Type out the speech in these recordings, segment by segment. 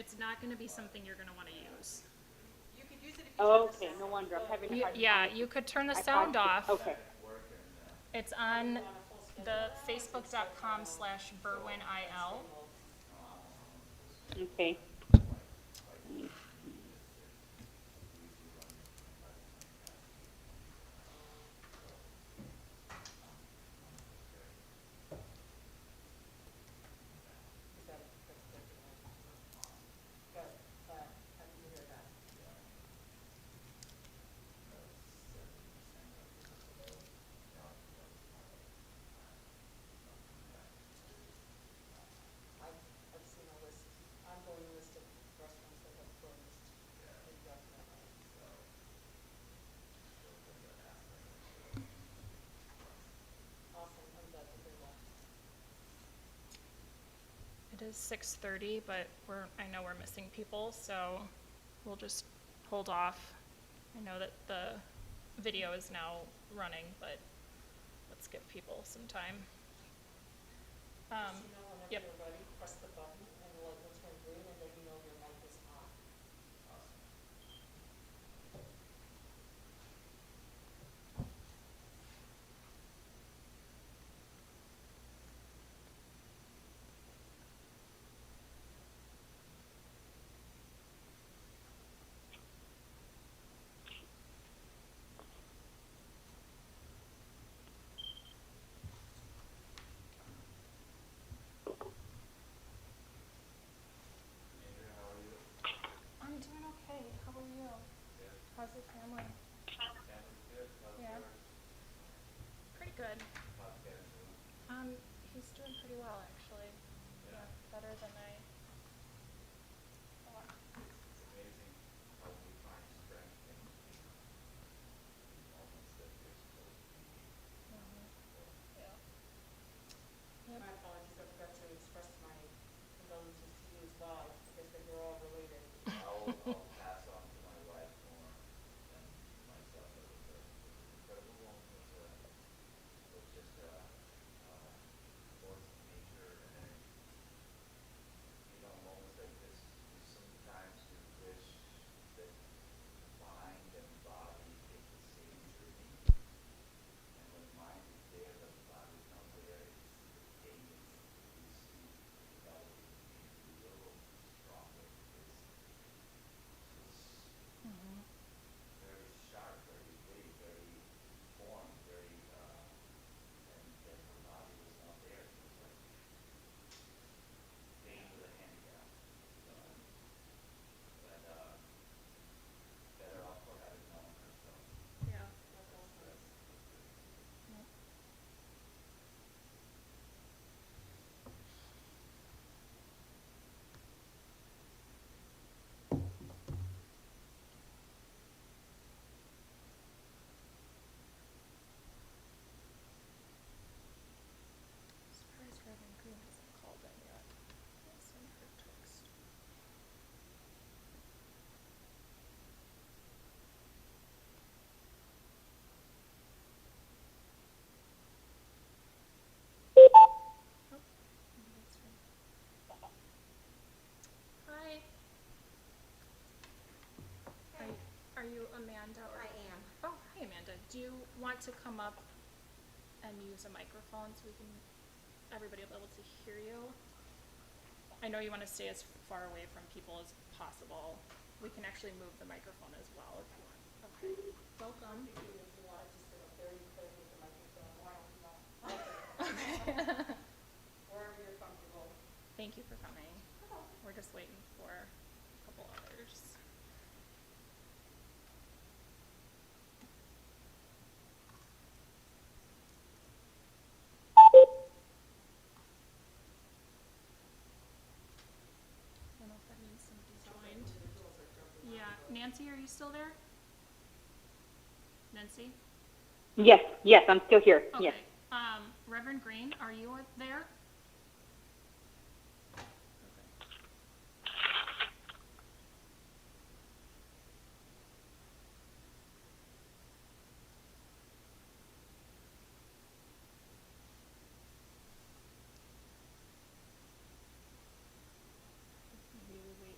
it's not going to be something you're going to want to use. You could use it if you turn the Okay, sound no wonder, I'm having a You, hard yeah, time. you could turn the I sound thought- off. Okay, It's on the facebook.com/BerwynIL. okay. I've seen a list, ongoing list of restaurants that have closed indefinitely. Awesome, I'm glad to hear that. It is 6:30, but I know we're missing people, so we'll just hold off. I know that the video is now running, but let's give people some time. Just, whenever Yep. you're ready, press the button and the light will turn green and then you know your mic is on. I'm doing okay. How are you? Good. How's the family? Family's good. How's Yeah. yours? Pretty good. How's Dad doing? He's doing pretty well, actually. Yeah. Better than I thought. It's amazing how we find strength in moments that we're supposed to be Mhm. Yeah. Yep. My apologies, I forgot to express my condolences to you as well. I guess that you're all related. I'll pass on to my wife more than myself. It was an incredible woman. Was just force of nature, and moments like this, you sometimes you wish that mind and body get the same treatment. And when mind is there, the body is not there. It's the pain you see developing being a little stronger. It's Mhm. very sharp, very witty, very formed, very and then her body was not there. It was like pain with a handicap. But better off for having known her. So Yeah. That's awesome. that's good. Yep. Surprised Reverend Green hasn't called in yet. I'll send her a text. Oh, maybe that's her. Hi. Are you Amanda? I am. Oh, hi Amanda. Do you want to come up and use a microphone so everybody will be able to hear you? I know you want to stay as far away from people as possible. We can actually move the microphone as well if you want. Okay. Welcome. If you wanted to sit up there, you could with the microphone. Why don't you not? Okay. Wherever you're comfortable. Thank you for coming. We're just waiting for a couple others. I don't know if that means somebody joined. Individuals are jumping on. Yeah, Nancy, are you still there? Nancy? Yes, I'm still here, Okay. yes. Reverend Green, are you there? Maybe we wait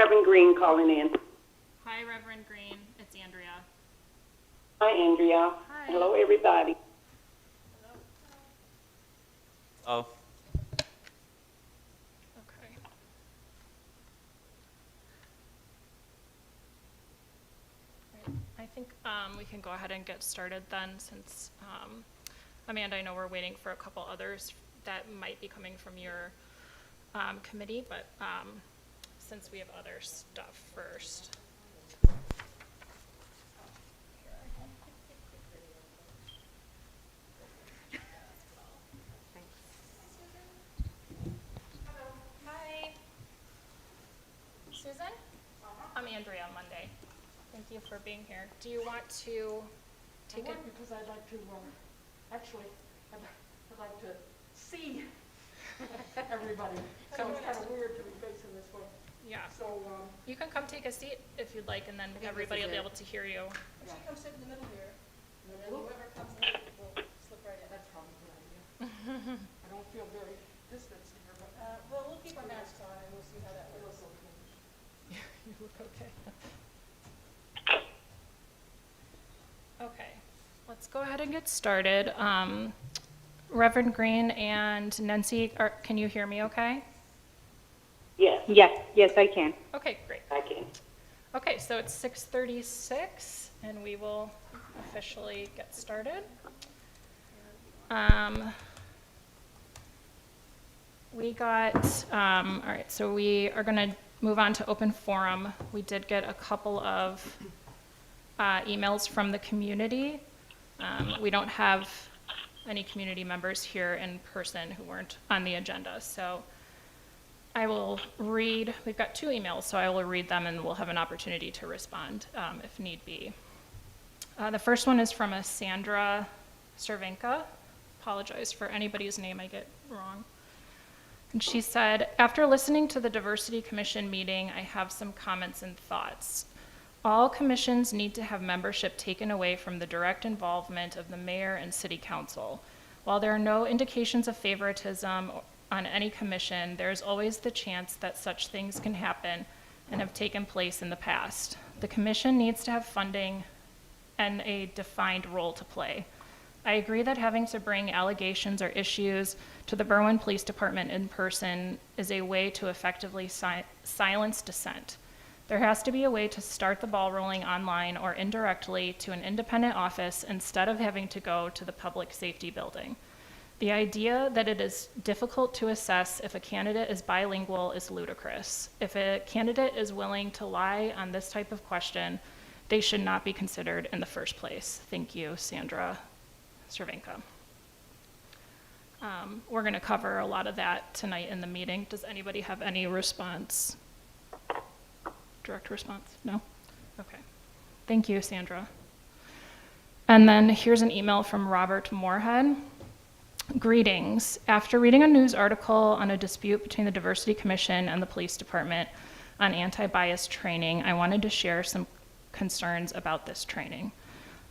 Reverend Green calling in. Hi, Reverend Green. It's Andrea. Hi, Andrea. Hi. Hello, everybody. Oh, Okay. Right. I think we can go ahead and get started then, since Amanda, I know we're waiting for a couple others that might be coming from your committee, but since we have other stuff first. Hi. Susan? I'm Andrea Monday. Thank you for being here. Do you want to take I it? would, because I'd like to, actually, I'd like to see everybody. So it's kind of weird to be facing this way. Yeah. So, You can come take a seat if you'd like, and then everybody will be able to hear you. she comes sit in the middle here, and then whoever comes in will slip right in. That's probably a good idea. I don't feel very distanced here, but. Well, we'll keep our masks on and we'll see how that works. You look okay. Okay, let's go ahead and get started. Reverend Green and Nancy, can you hear me okay? Yes, Yes, I can. Okay, great. I can. Okay, so it's 6:36, and we will officially get started. All right, so we are going to move on to open forum. We did get a couple of emails from the community. We don't have any community members here in person who weren't on the agenda, so I will read, we've got 2 emails, so I will read them and we'll have an opportunity to respond if need be. The first one is from a Sandra Cervenka. Apologize for anybody's name I get wrong. And she said, after listening to the Diversity Commission meeting, I have some comments and thoughts. All commissions need to have membership taken away from the direct involvement of the mayor and city council. While there are no indications of favoritism on any commission, there is always the chance that such things can happen and have taken place in the past. The commission needs to have funding and a defined role to play. I agree that having to bring allegations or issues to the Berwyn Police Department in person is a way to effectively silence dissent. There has to be a way to start the ball rolling online or indirectly to an independent office instead of having to go to the public safety building. The idea that it is difficult to assess if a candidate is bilingual is ludicrous. If a candidate is willing to lie on this type of question, they should not be considered in the first place. Thank you, Sandra Cervenka. We're going to cover a lot of that tonight in the meeting. Does anybody have any response? Direct response? No? Okay. Thank you, Sandra. And then here's an email from Robert Moorhead. Greetings. After reading a news article on a dispute between the Diversity Commission and the Police Department on anti-bias training, I wanted to share some concerns about this training.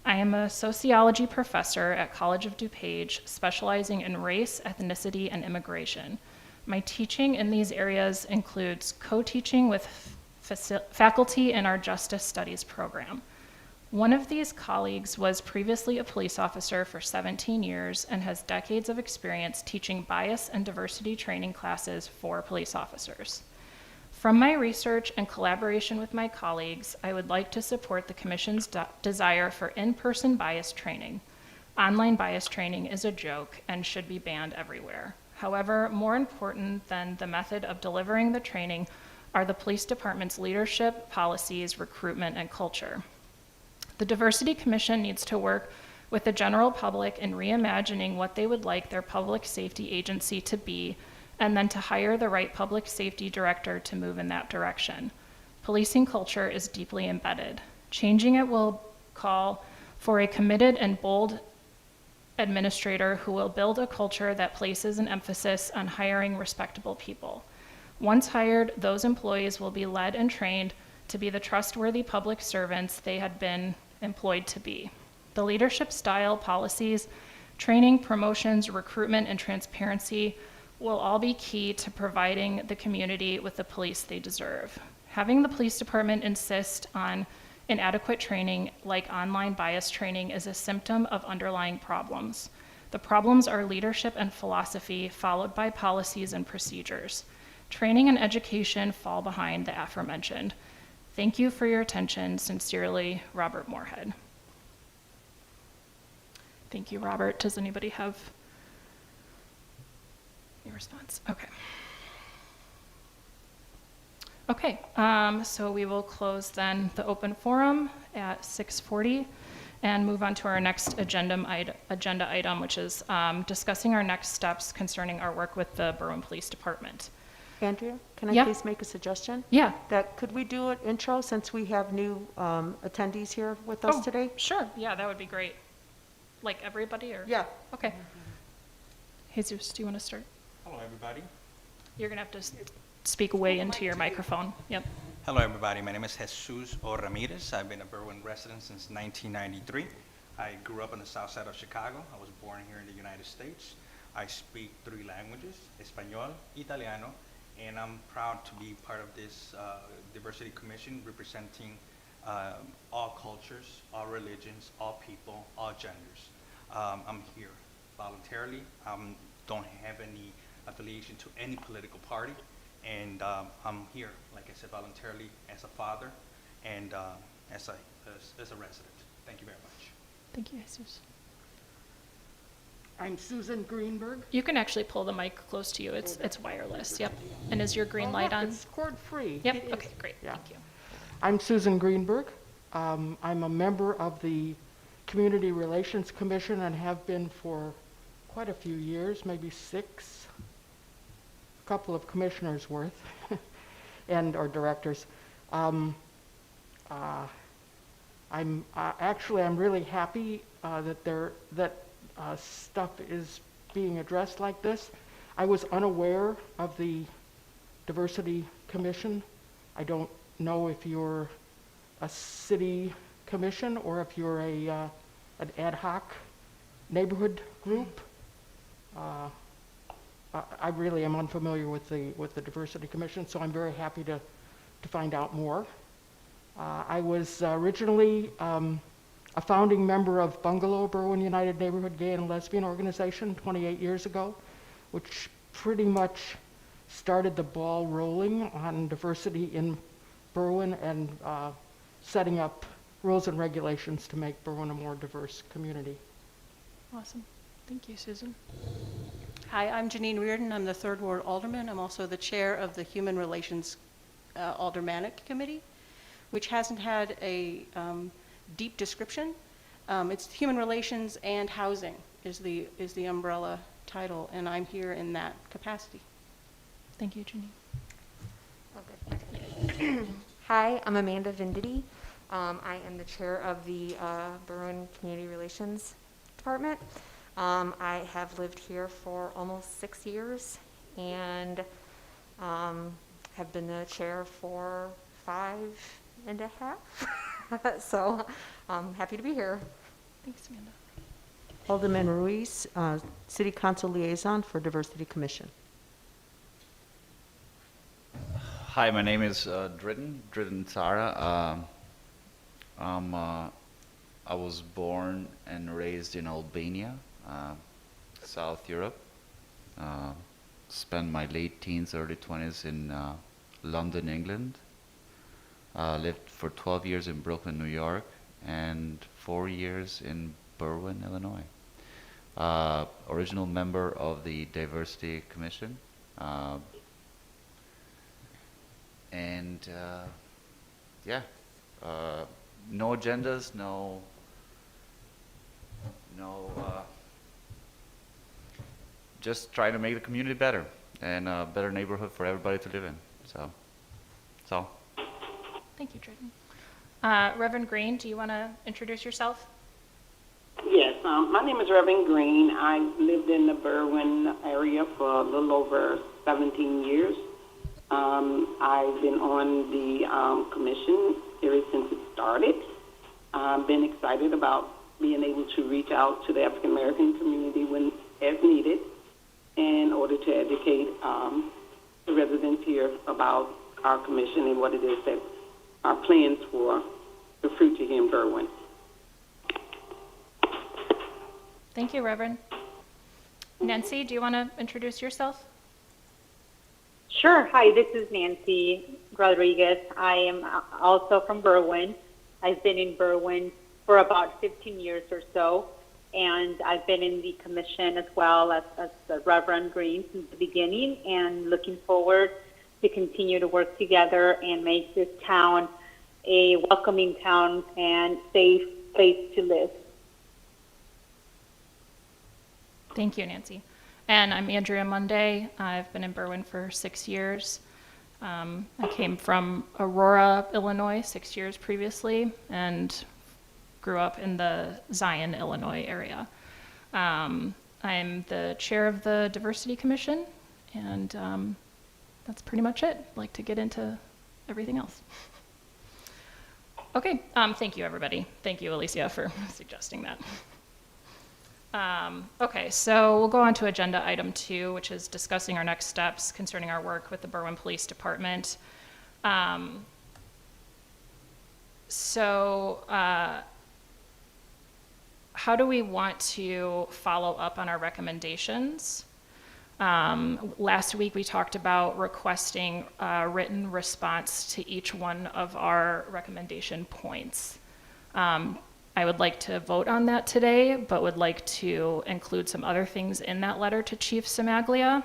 I am a sociology professor at College of DuPage, specializing in race, ethnicity, and immigration. My teaching in these areas includes co-teaching with faculty in our Justice Studies program. One of these colleagues was previously a police officer for 17 years and has decades of experience teaching bias and diversity training classes for police officers. From my research and collaboration with my colleagues, I would like to support the Commission's desire for in-person bias training. Online bias training is a joke and should be banned everywhere. However, more important than the method of delivering the training are the police department's leadership, policies, recruitment, and culture. The Diversity Commission needs to work with the general public in reimagining what they would like their public safety agency to be, and then to hire the right public safety director to move in that direction. Policing culture is deeply embedded. Changing it will call for a committed and bold administrator who will build a culture that places an emphasis on hiring respectable people. Once hired, those employees will be led and trained to be the trustworthy public servants they had been employed to be. The leadership style, policies, training, promotions, recruitment, and transparency will all be key to providing the community with the police they deserve. Having the police department insist on inadequate training like online bias training is a symptom of underlying problems. The problems are leadership and philosophy, followed by policies and procedures. Training and education fall behind the aforementioned. Thank you for your attention. Sincerely, Robert Moorhead. Thank you, Robert. Does anybody have a response? Okay. Okay, so we will close then the open forum at 6:40 and move on to our next agenda item, which is discussing our next steps concerning our work with the Berwyn Police Department. Andrea, can I Yeah. please make a suggestion? Yeah. That, could we do an intro since we have new attendees here with us today? Sure, yeah, that would be great. Like everybody, or? Yeah. Okay. Jesus, do you want to start? Hello, everybody. You're gonna have to speak way into your microphone. Yep. Hello, everybody. My name is Jesus O. Ramirez. I've been a Berwyn resident since 1993. I grew up on the south side of Chicago. I was born here in the United States. I speak 3 languages, Espanol, Italiano, and I'm proud to be part of this diversity commission representing all cultures, all religions, all people, all genders. I'm here voluntarily. Don't have any affiliation to any political party. And I'm here, like I said, voluntarily as a father and as a resident. Thank you very much. Thank you, Jesus. I'm Susan Greenberg. You can actually pull the mic close to you. It's wireless. Yep. And is your green Oh, light look, on? It's cord-free. Yep. It is. Okay, great. Yeah. Thank you. I'm Susan Greenberg. I'm a member of the Community Relations Commission and have been for quite a few years, maybe 6, a couple of commissioners worth, and or directors. I'm really happy that stuff is being addressed like this. I was unaware of the Diversity Commission. I don't know if you're a city commission or if you're an ad hoc neighborhood group. I really am unfamiliar with the Diversity Commission, so I'm very happy to find out more. I was originally a founding member of Bungalow, Berwyn United Neighborhood Gay and Lesbian Organization 28 years ago, which pretty much started the ball rolling on diversity in Berwyn and setting up rules and regulations to make Berwyn a more diverse community. Awesome. Thank you, Susan. Hi, I'm Janine Reardon. I'm the 3rd Ward Alderman. I'm also the chair of the Human Relations Aldermanic Committee, which hasn't had a deep description. It's Human Relations and Housing is the umbrella title, and I'm here in that capacity. Thank you, Janine. Hi, I'm Amanda Venditti. I am the chair of the Berwyn Community Relations Department. I have lived here for almost 6 years and have been the chair for 5.5. So I'm happy to be here. Thanks, Amanda. Alderman Ruiz, City Council Liaison for Diversity Commission. Hi, my name is Dridden Sara. I was born and raised in Albania, South Europe. Spent my late teens, early 20s in London, England. Lived for 12 years in Brooklyn, New York, and 4 years in Berwyn, Illinois. Original member of the Diversity Commission. No agendas, just trying to make the community better and a better neighborhood for everybody to live in. So, that's all. Thank you, Jordan. Reverend Green, do you want to introduce yourself? Yes, my name is Reverend Green. I lived in the Berwyn area for a little over 17 years. I've been on the commission ever since it started. I've been excited about being able to reach out to the African American community when as needed in order to educate the residents here about our commission and what it is that our plans for the future here in Berwyn. Thank you, Reverend. Nancy, do you want to introduce yourself? Sure. Hi, this is Nancy Rodriguez. I am also from Berwyn. I've been in Berwyn for about 15 years or so, and I've been in the commission as well as the Reverend Green since the beginning, and looking forward to continue to work together and make this town a welcoming town and safe place to live. Thank you, Nancy. And I'm Andrea Monday. I've been in Berwyn for 6 years. I came from Aurora, Illinois, 6 years previously, and grew up in the Zion, Illinois area. I'm the chair of the Diversity Commission, and that's pretty much it. I'd like to get into everything else. Okay, thank you, everybody. Thank you, Alicia, for suggesting that. Okay, so we'll go on to agenda item 2, which is discussing our next steps concerning our work with the Berwyn Police Department. How do we want to follow up on our recommendations? Last week we talked about requesting a written response to each one of our recommendation points. I would like to vote on that today, but would like to include some other things in that letter to Chief Simaglia,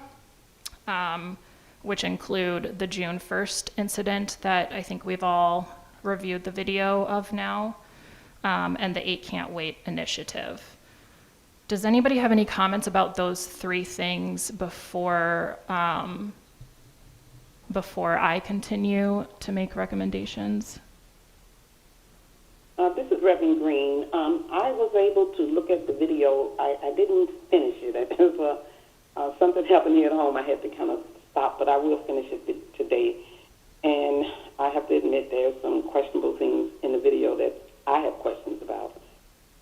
which include the June 1st incident that I think we've all reviewed the video of now, and the 8 Can't Wait initiative. Does anybody have any comments about those 3 things before I continue to make recommendations? This is Reverend Green. I was able to look at the video. I didn't finish it. It was, something happened here at home. I had to kind of stop, but I will finish it today. And I have to admit there's some questionable things in the video that I have questions about.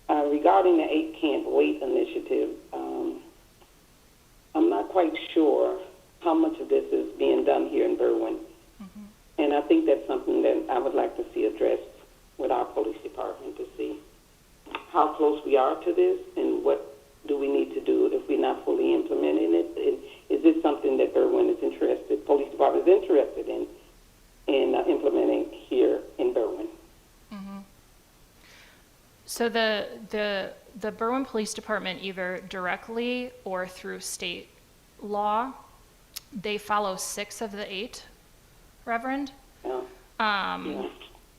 Regarding the 8 Can't Wait initiative, I'm not quite sure how much of this is being done here in Berwyn. Mm-hmm. And I think that's something that I would like to see addressed with our police department, to see how close we are to this and what do we need to do if we're not fully implementing it. And is this something that Berwyn is interested, police department is interested in implementing here in Berwyn? Mm-hmm. So the Berwyn Police Department, either directly or through state law, they follow 6 of the 8, Reverend. Yeah. Yeah.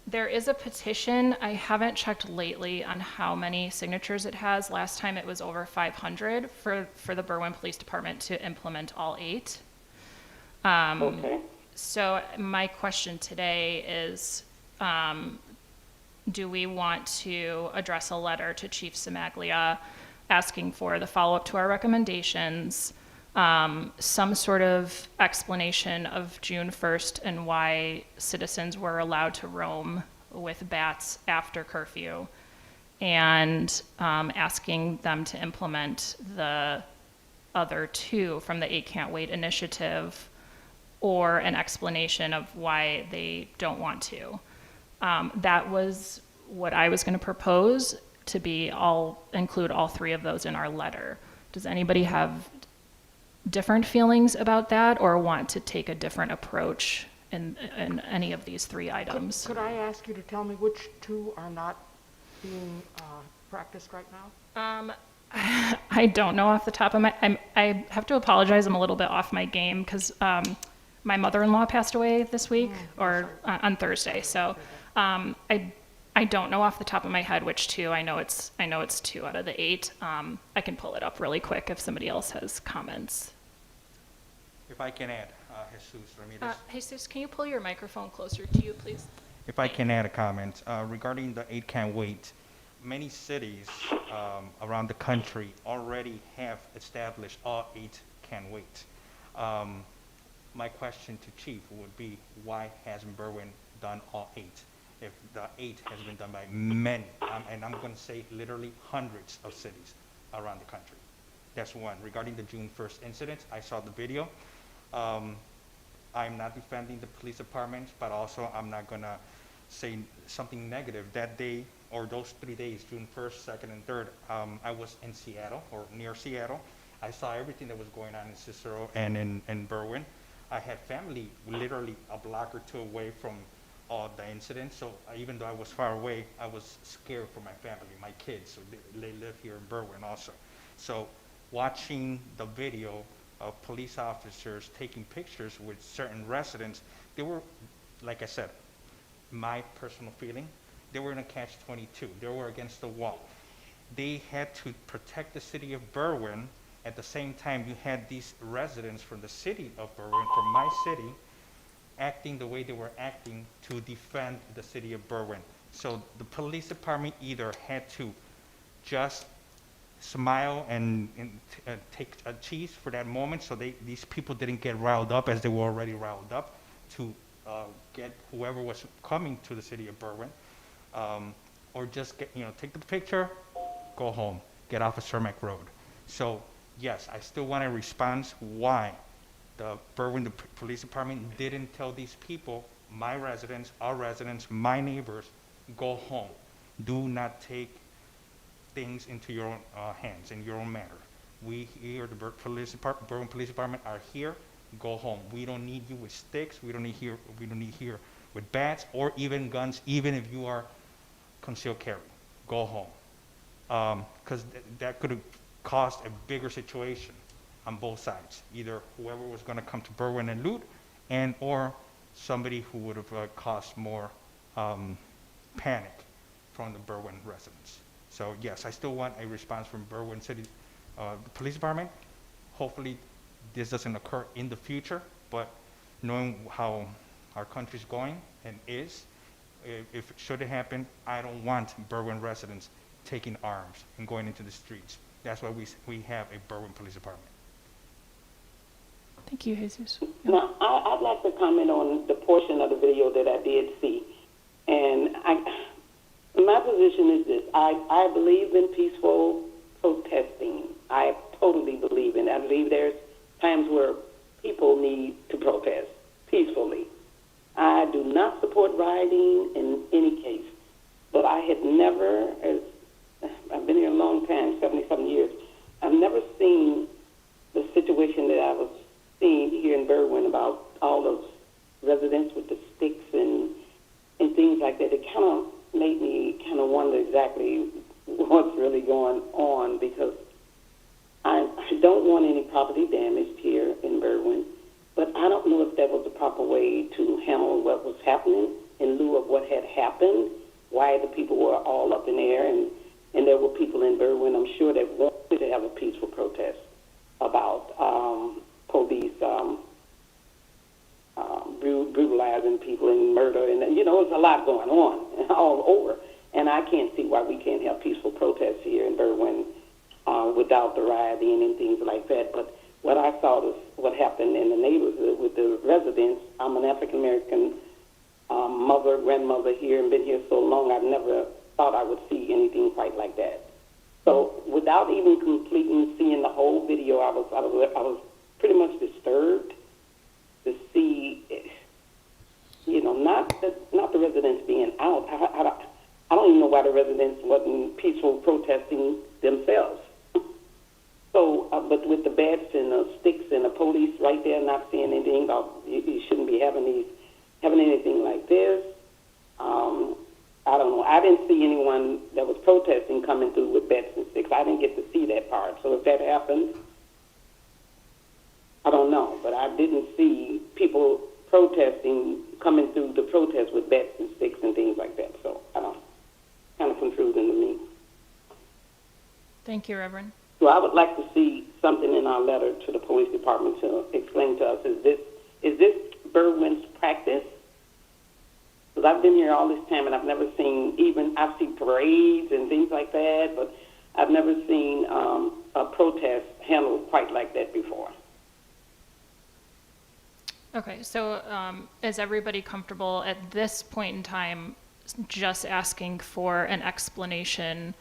There is a petition. I haven't checked lately on how many signatures it has. Last time it was over 500 for the Berwyn Police Department to implement all 8. Okay. So my question today is, do we want to address a letter to Chief Simaglia asking for the follow-up to our recommendations, some sort of explanation of June 1st and why citizens were allowed to roam with bats after curfew, and asking them to implement the other 2 from the 8 Can't Wait initiative, or an explanation of why they don't want to. That was what I was going to propose to include all 3 of those in our letter. Does anybody have different feelings about that, or want to take a different approach in any of these 3 items? Could I ask you to tell me which 2 are not being practiced right now? I don't know off the top of I have to apologize. I'm a little bit off my game because my mother-in-law passed away this week, or on Thursday. So I don't know off the top of my head which 2. I know it's 2 out of the 8. I can pull it up really quick if somebody else has comments. If I can add, Jesus Ramirez. Jesus, can you pull your microphone closer to you, please? If I can add a comment regarding the 8 Can't Wait, many cities around the country already have established all 8 Can't Wait. My question to Chief would be, why hasn't Berwyn done all 8? If the 8 has been done by many, and I'm going to say literally hundreds of cities around the country. That's one. Regarding the June 1st incident, I saw the video. I'm not defending the police department, but also I'm not gonna say something negative. That day, or those 3 days, June 1st, 2nd, and 3rd, I was in Seattle, or near Seattle. I saw everything that was going on in Cicero and in Berwyn. I had family literally a block or two away from the incident, so even though I was far away, I was scared for my family, my kids, so they live here in Berwyn also. So watching the video of police officers taking pictures with certain residents, they were, like I said, my personal feeling, they were in a catch-22. They were against the wall. They had to protect the city of Berwyn. At the same time, you had these residents from the city of Berwyn, from my city, acting the way they were acting to defend the city of Berwyn. So the police department either had to just smile and take a cheese for that moment, so these people didn't get riled up as they were already riled up to get whoever was coming to the city of Berwyn, or just get, take the picture, go home, get off of Cermak Road. So yes, I still want a response why the Berwyn Police Department didn't tell these people, my residents, our residents, my neighbors, go home. Do not take things into your own hands, in your own manner. We here, the Berwyn Police Department, are here. Go home. We don't need you with sticks. We don't need here with bats or even guns, even if you are concealed carry. Go home, because that could have caused a bigger situation on both sides. Either whoever was going to come to Berwyn and loot, and or somebody who would have caused more panic from the Berwyn residents. So yes, I still want a response from Berwyn City Police Department. Hopefully this doesn't occur in the future, but knowing how our country's going and is, if it should happen, I don't want Berwyn residents taking arms and going into the streets. That's why we have a Berwyn Police Department. Thank you, Jesus. Now, I'd like to comment on the portion of the video that I did see. And my position is this. I believe in peaceful protesting. I totally believe in it. I believe there's times where people need to protest peacefully. I do not support rioting in any case. But I had never, I've been here a long time, 77 years, I've never seen the situation that I was seeing here in Berwyn about all those residents with the sticks and things like that. It kind of made me kind of wonder exactly what's really going on, because I don't want any property damaged here in Berwyn, but I don't know if that was the proper way to handle what was happening in lieu of what had happened, why the people were all up in the air, and there were people in Berwyn, I'm sure, that wanted to have a peaceful protest about police brutalizing people and murder, and there's a lot going on all over, and I can't see why we can't have peaceful protests here in Berwyn without the rioting and things like that. But what I saw was what happened in the neighborhood with the residents. I'm an African American grandmother here, and been here so long, I've never thought I would see anything quite like that. So without even completely seeing the whole video, I was pretty much disturbed to see, not the residents being out. I don't even know why the residents wasn't peaceful protesting themselves. So, but with the bats and the sticks and the police right there, not saying anything about you shouldn't be having anything like this. I don't know. I didn't see anyone that was protesting coming through with bats and sticks. I didn't get to see that part. So if that happened, I don't know. But I didn't see people protesting, coming through the protest with bats and sticks and things like that. So I don't, kind of confusing to me. Thank you, Reverend. So I would like to see something in our letter to the police department to explain to us, is this Berwyn's practice? Because I've been here all this time and I've never seen, I've seen parades and things like that, but I've never seen a protest handled quite like that before. Okay, so is everybody comfortable at this point in time just asking for an explanation?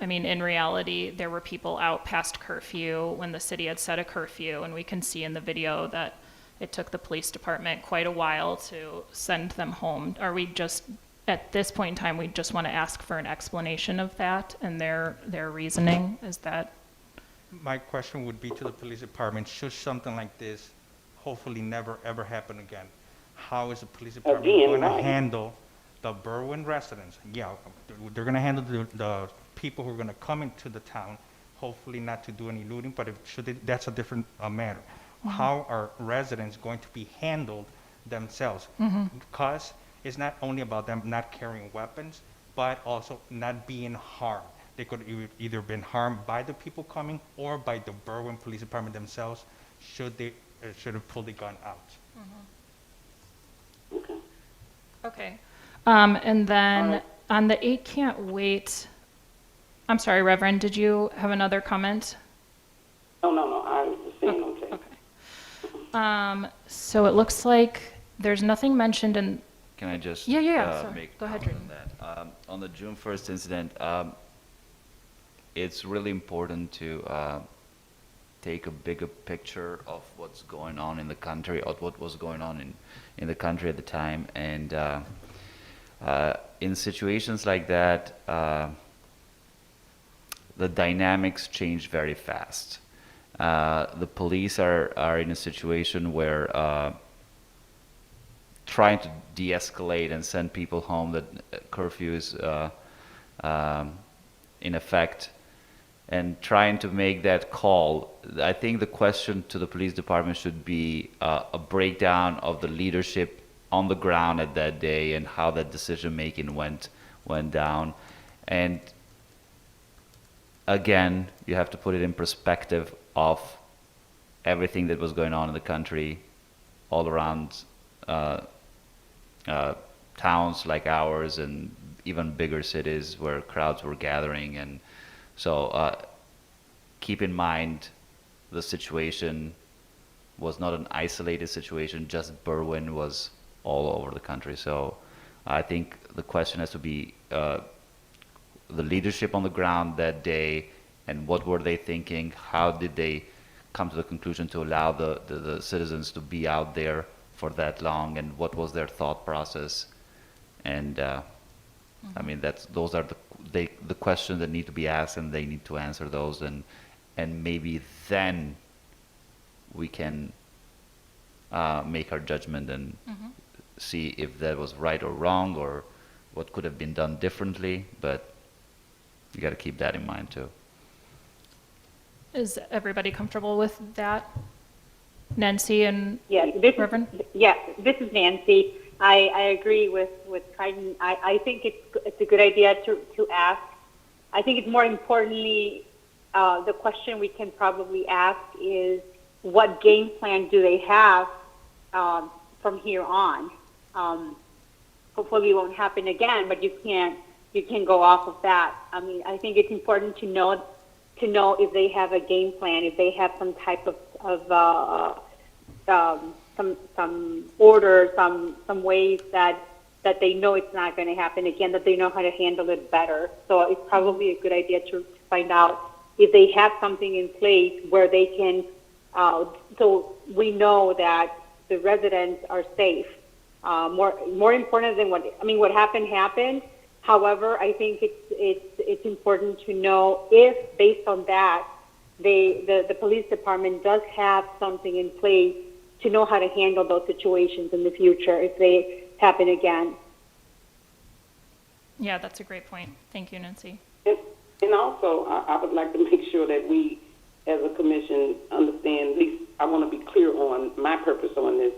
I mean, in reality, there were people out past curfew when the city had set a curfew, and we can see in the video that it took the police department quite a while to send them home. Are we just, at this point in time, we just want to ask for an explanation of that and their reasoning? Is that? My question would be to the police department, should something like this hopefully never ever happen again, how is the police department going to handle the Berwyn residents? Yeah, they're going to handle the people who are going to come into the town, hopefully not to do any looting, but that's a different matter. How are residents going to be handled themselves? Because it's not only about them not carrying weapons, but also not being harmed. They could either been harmed by the people coming or by the Berwyn Police Department themselves, should have pulled the gun out. Okay. And then on the 8 can't wait, I'm sorry, Reverend, did you have another comment? No, I was just saying, Okay. So it looks like there's nothing mentioned in, Can I just sorry. make Go a ahead, comment on that? On the June 1st incident, it's really important to take a bigger picture of what's going on in the country, or what was going on in the country at the time. And in situations like that, the dynamics change very fast. The police are in a situation where trying to de-escalate and send people home, that curfew is in effect, and trying to make that call. I think the question to the police department should be a breakdown of the leadership on the ground at that day and how that decision making went down. And again, you have to put it in perspective of everything that was going on in the country, all around towns like ours and even bigger cities where crowds were gathering. And so keep in mind, the situation was not an isolated situation, just Berwyn, was all over the country. So I think the question has to be the leadership on the ground that day, and what were they thinking? How did they come to the conclusion to allow the citizens to be out there for that long, and what was their thought process? And I mean, those are the questions that need to be asked, and they need to answer those, and maybe then we can make our judgment and see if that was right or wrong, or what could have been done differently. But you got to keep that in mind too. is everybody comfortable with that? Nancy and Yes, Reverend? This is Nancy. I agree with Kaiden. I think it's a good idea to ask. I think it's more importantly, the question we can probably ask is, what game plan do they have from here on? Hopefully it won't happen again, but you can go off of that. I mean, I think it's important to know if they have a game plan, if they have some type of some order, some ways that they know it's not going to happen again, that they know how to handle it better. So it's probably a good idea to find out if they have something in place where they can, so we know that the residents are safe. More important than what happened. However, I think it's important to know if, based on that, the police department does have something in place to know how to handle those situations in the future if they happen again. Yeah, that's a great point. Thank you, Nancy. And also, I would like to make sure that we, as a commission, understand, at least I want to be clear on my purpose on this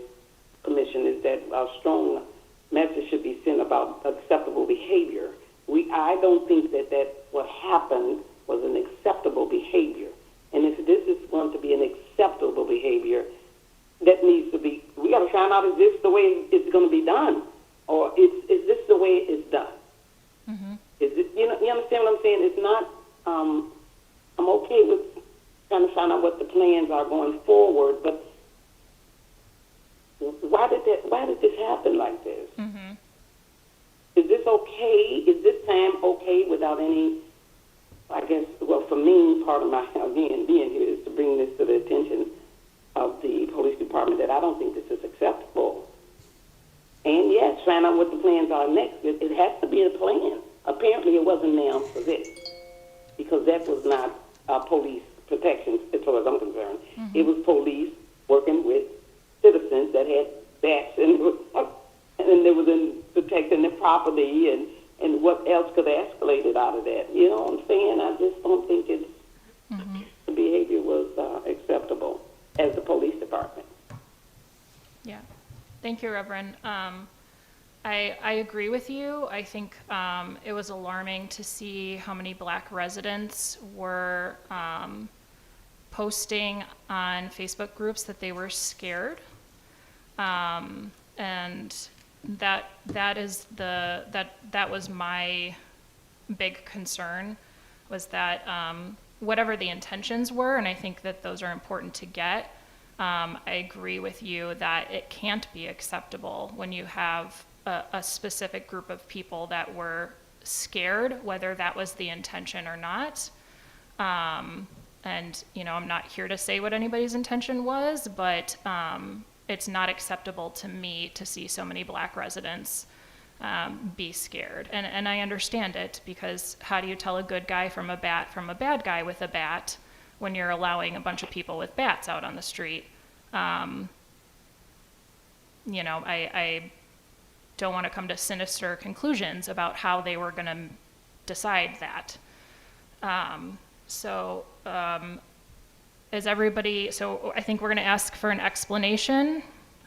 commission, is that a strong message should be sent about acceptable behavior. I don't think that what happened was an acceptable behavior. And if this is going to be an acceptable behavior, that needs to be, we got to find out, is this the way it's going to be done? Or is this the way it's done? Mm-hmm. Is it, you understand what I'm saying? It's not, I'm okay with trying to find out what the plans are going forward, but why did this happen like this? Mm-hmm. Is this okay? Is this time okay without any, I guess, well, for me, part of my, again, being here is to bring this to the attention of the police department, that I don't think this is acceptable. And yes, find out what the plans are next. It has to be a plan. Apparently it wasn't now for this, because that was not police protection as far as I'm concerned. It was police working with citizens that had bats and they was in protecting their property and what else could have escalated out of that. You know what I'm saying? I just don't think it's, the behavior was acceptable as the police department. Yeah. Thank you, Reverend. I agree with you. I think it was alarming to see how many Black residents were posting on Facebook groups that they were scared, and that was my big concern, was that whatever the intentions were, and I think that those are important to get. I agree with you that it can't be acceptable when you have a specific group of people that were scared, whether that was the intention or not. And, you know, I'm not here to say what anybody's intention was, but it's not acceptable to me to see so many Black residents be scared. And I understand it, because how do you tell a good guy from a bad guy with a bat when you're allowing a bunch of people with bats out on the street? You know, I don't want to come to sinister conclusions about how they were going to decide that. Is everybody, so I think we're going to ask for an explanation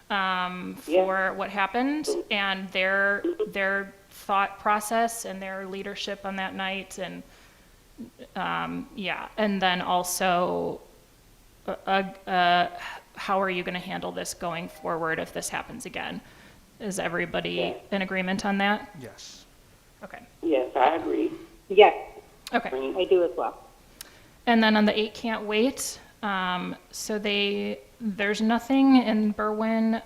for what happened and their thought process and their leadership on that night, and and then also how are you going to handle this going forward if this happens again? Is everybody in agreement on that? Yes. Okay. Yes, I agree. Yes, Okay. I do as well. And then on the 8 can't wait, so there's nothing in Berwyn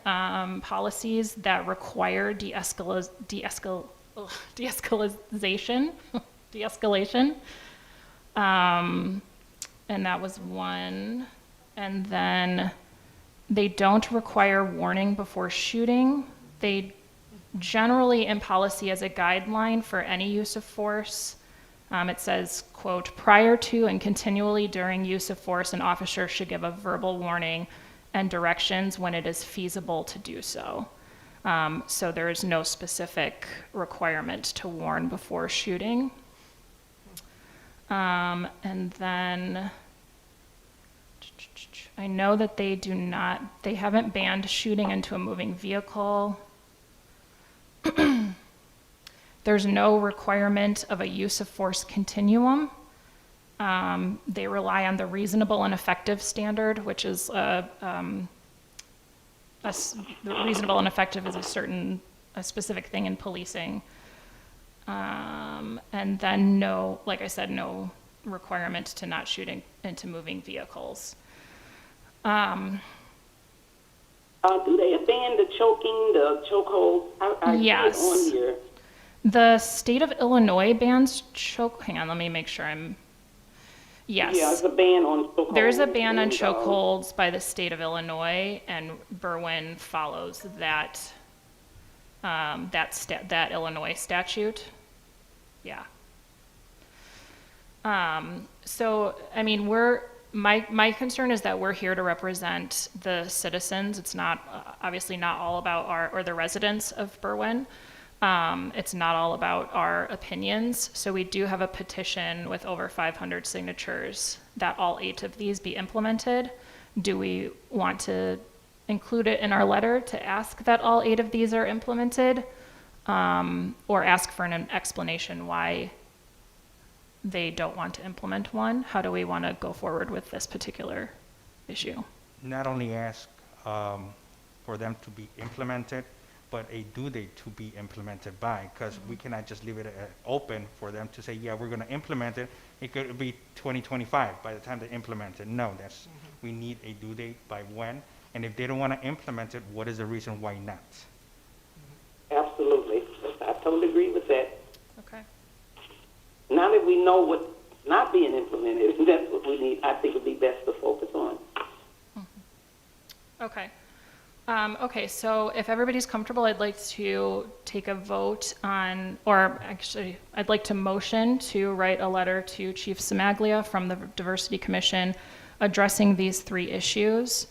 policies that require de-escalation. And that was one. And then they don't require warning before shooting. They generally, in policy as a guideline for any use of force, it says, quote, prior to and continually during use of force, an officer should give a verbal warning and directions when it is feasible to do so. So there is no specific requirement to warn before shooting. And then I know that they haven't banned shooting into a moving vehicle. There's no requirement of a use of force continuum. They rely on the reasonable and effective standard, which is reasonable and effective is a specific thing in policing. And then no, like I said, no requirement to not shooting into moving vehicles. Do they ban the choking, the chokehold? I Yes. see it on here. The state of Illinois bans hang on, let me make sure yes. Yeah, there's a ban on chokeholds. There's a ban on and, chokeholds by the state of Illinois, and Berwyn follows that Illinois statute. Yeah. So, I mean, my concern is that we're here to represent the citizens. It's not, obviously not all about the residents of Berwyn. It's not all about our opinions. So we do have a petition with over 500 signatures that all 8 of these be implemented. Do we want to include it in our letter to ask that all 8 of these are implemented, or ask for an explanation why they don't want to implement one? How do we want to go forward with this particular issue? Not only ask for them to be implemented, but a due date to be implemented by, because we cannot just leave it open for them to say, yeah, we're going to implement it. It could be 2025 by the time they implement it. No, we need a due date by when. And if they don't want to implement it, what is the reason why not? Absolutely. I totally agree with that. Okay. Now that we know what's not being implemented, that's what we need. I think it would be best to focus on. Okay. Okay, so if everybody's comfortable, I'd like to take a vote on, or actually, I'd like to motion to write a letter to Chief Semaglia from the Diversity Commission addressing these 3 issues.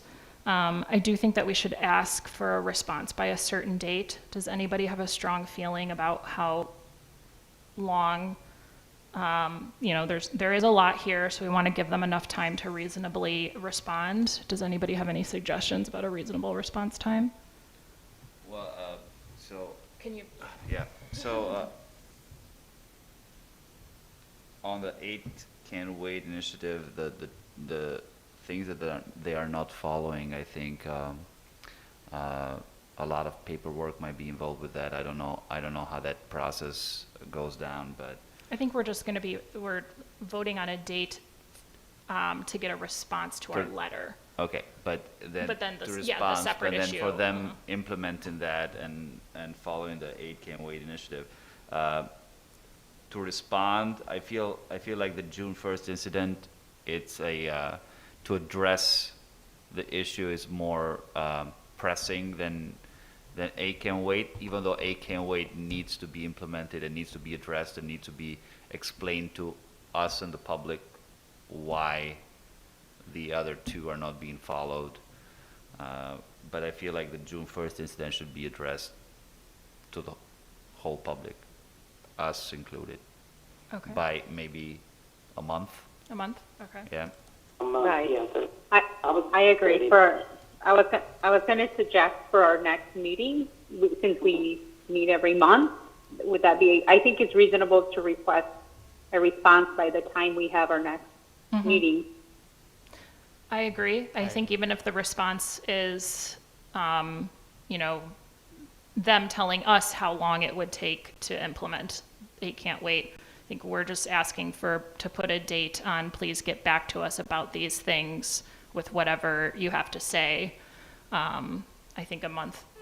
I do think that we should ask for a response by a certain date. Does anybody have a strong feeling about how long? There is a lot here, so we want to give them enough time to reasonably respond. Does anybody have any suggestions about a reasonable response time? Well, so, Can you? yeah, so, on the 8 Can't Wait initiative, the things that they are not following, I think, a lot of paperwork might be involved with that. I don't know how that process goes down, but I think we're voting on a date to get a response to our letter. okay, but then the to separate but then issue. for them implementing that and following the 8 Can't Wait initiative, to respond, I feel like the June 1st incident, it's to address the issue is more pressing than 8 Can't Wait, even though 8 Can't Wait needs to be implemented and needs to be addressed and needs to be explained to us and the public why the other 2 are not being followed. But I feel like the June 1st incident should be addressed to the whole public, us included, Okay. by maybe a month, A month? Okay. yeah? Right. Yeah, so I agree. I was going to suggest for our next meeting, since we meet every month, would that be? I think it's reasonable to request a response by the time we have our next meeting. I agree. I think even if the response is, them telling us how long it would take to implement 8 Can't Wait, I think we're just asking to put a date on, please get back to us about these things with whatever you have to say. I think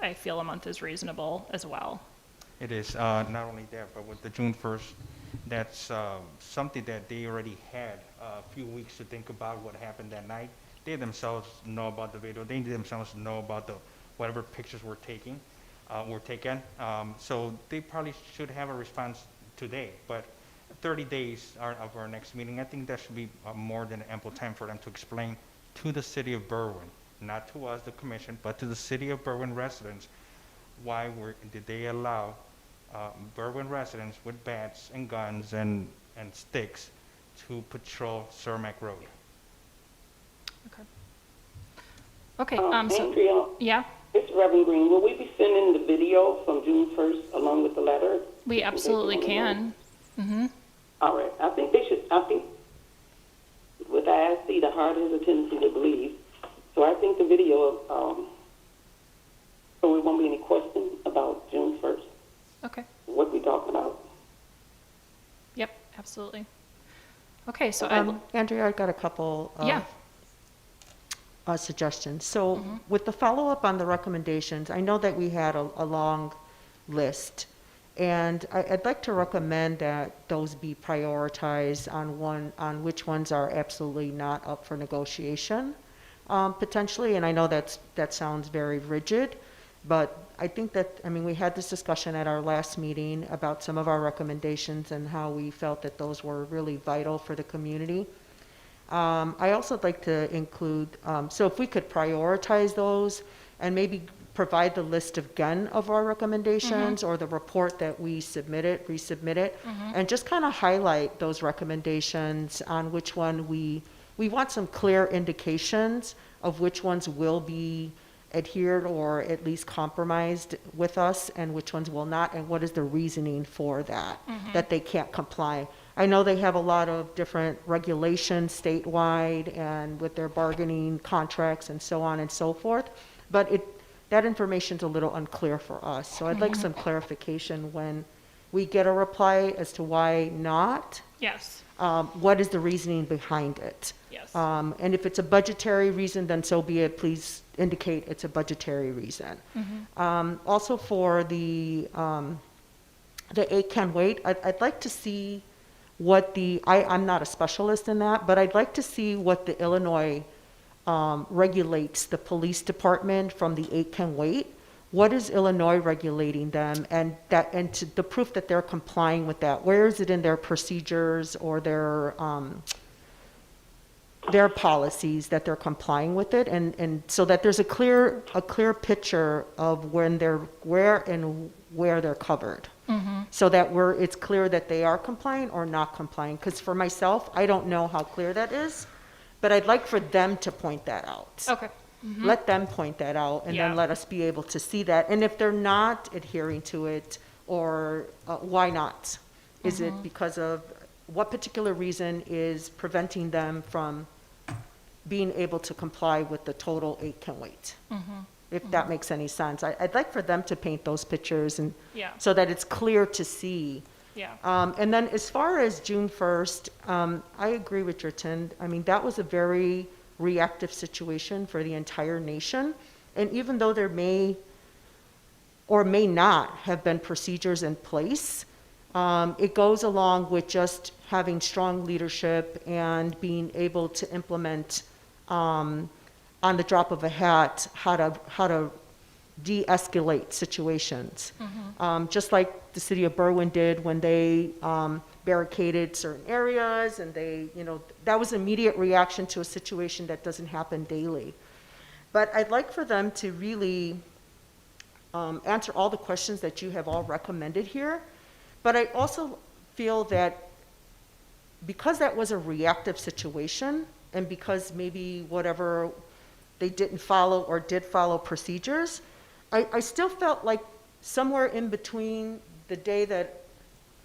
I feel a month is reasonable as well. It is not only that, but with the June 1st, that's something that they already had a few weeks to think about what happened that night. They themselves know about the video. They themselves know about whatever pictures were taken. So they probably should have a response today. But 30 days of our next meeting, I think that should be more than ample time for them to explain to the city of Berwyn, not to us, the commission, but to the city of Berwyn residents, why did they allow Berwyn residents with bats and guns and sticks to patrol Cermak Road. Okay. Andrea, Yeah, it's Reverend Green. Will we be sending the video from June 1st along with the letter? we absolutely can. All right. I think with the ISD, the heart has a tendency to believe. So I think the video, so there won't be any question about June 1st. Okay. What we talking about? Yep, absolutely. Okay, so Andrea, I've got a couple yeah. Suggestions. So with the follow-up on the recommendations, I know that we had a long list, and I'd like to recommend that those be prioritized on which ones are absolutely not up for negotiation, potentially. And I know that sounds very rigid, but I think that, we had this discussion at our last meeting about some of our recommendations and how we felt that those were really vital for the community. I also would like to include, so if we could prioritize those and maybe provide the list again of our recommendations or the report that we resubmit it, and just kind of highlight those recommendations on which one we want some clear indications of which ones will be adhered or at least compromised with us and which ones will not, and what is the reasoning for that, that they can't comply. I know they have a lot of different regulations statewide and with their bargaining contracts and so on and so forth, but that information's a little unclear for us. So I'd like some clarification when we get a reply as to why not. Yes. What is the reasoning behind it? Yes. And if it's a budgetary reason, then so be it. Please indicate it's a budgetary reason. Also for the 8 Can Wait, I'd like to see what I'm not a specialist in that, but I'd like to see what the Illinois regulates the police department from the 8 can wait, what is Illinois regulating them, and the proof that they're complying with that? Where is it in their procedures or their policies that they're complying with it, and so that there's a clear picture of where they're covered, so that it's clear that they are compliant or not compliant. Because for myself, I don't know how clear that is, but I'd like for them to point that out. Okay. Let them point that out, and Yeah. then let us be able to see that. And if they're not adhering to it, or why not? Is it because of what particular reason is preventing them from being able to comply with the total 8 can wait? If that makes any sense. I'd like for them to paint those pictures, and Yeah. so that it's clear to see. Yeah. And then as far as June 1st, I agree with Jertin. I mean, that was a very reactive situation for the entire nation. And even though there may or may not have been procedures in place, it goes along with just having strong leadership and being able to implement on the drop of a hat how to de-escalate situations. Just like the city of Berwyn did when they barricaded certain areas, and that was immediate reaction to a situation that doesn't happen daily. But I'd like for them to really answer all the questions that you have all recommended here. But I also feel that because that was a reactive situation, and because maybe whatever they didn't follow or did follow procedures, I still felt like somewhere in between the day that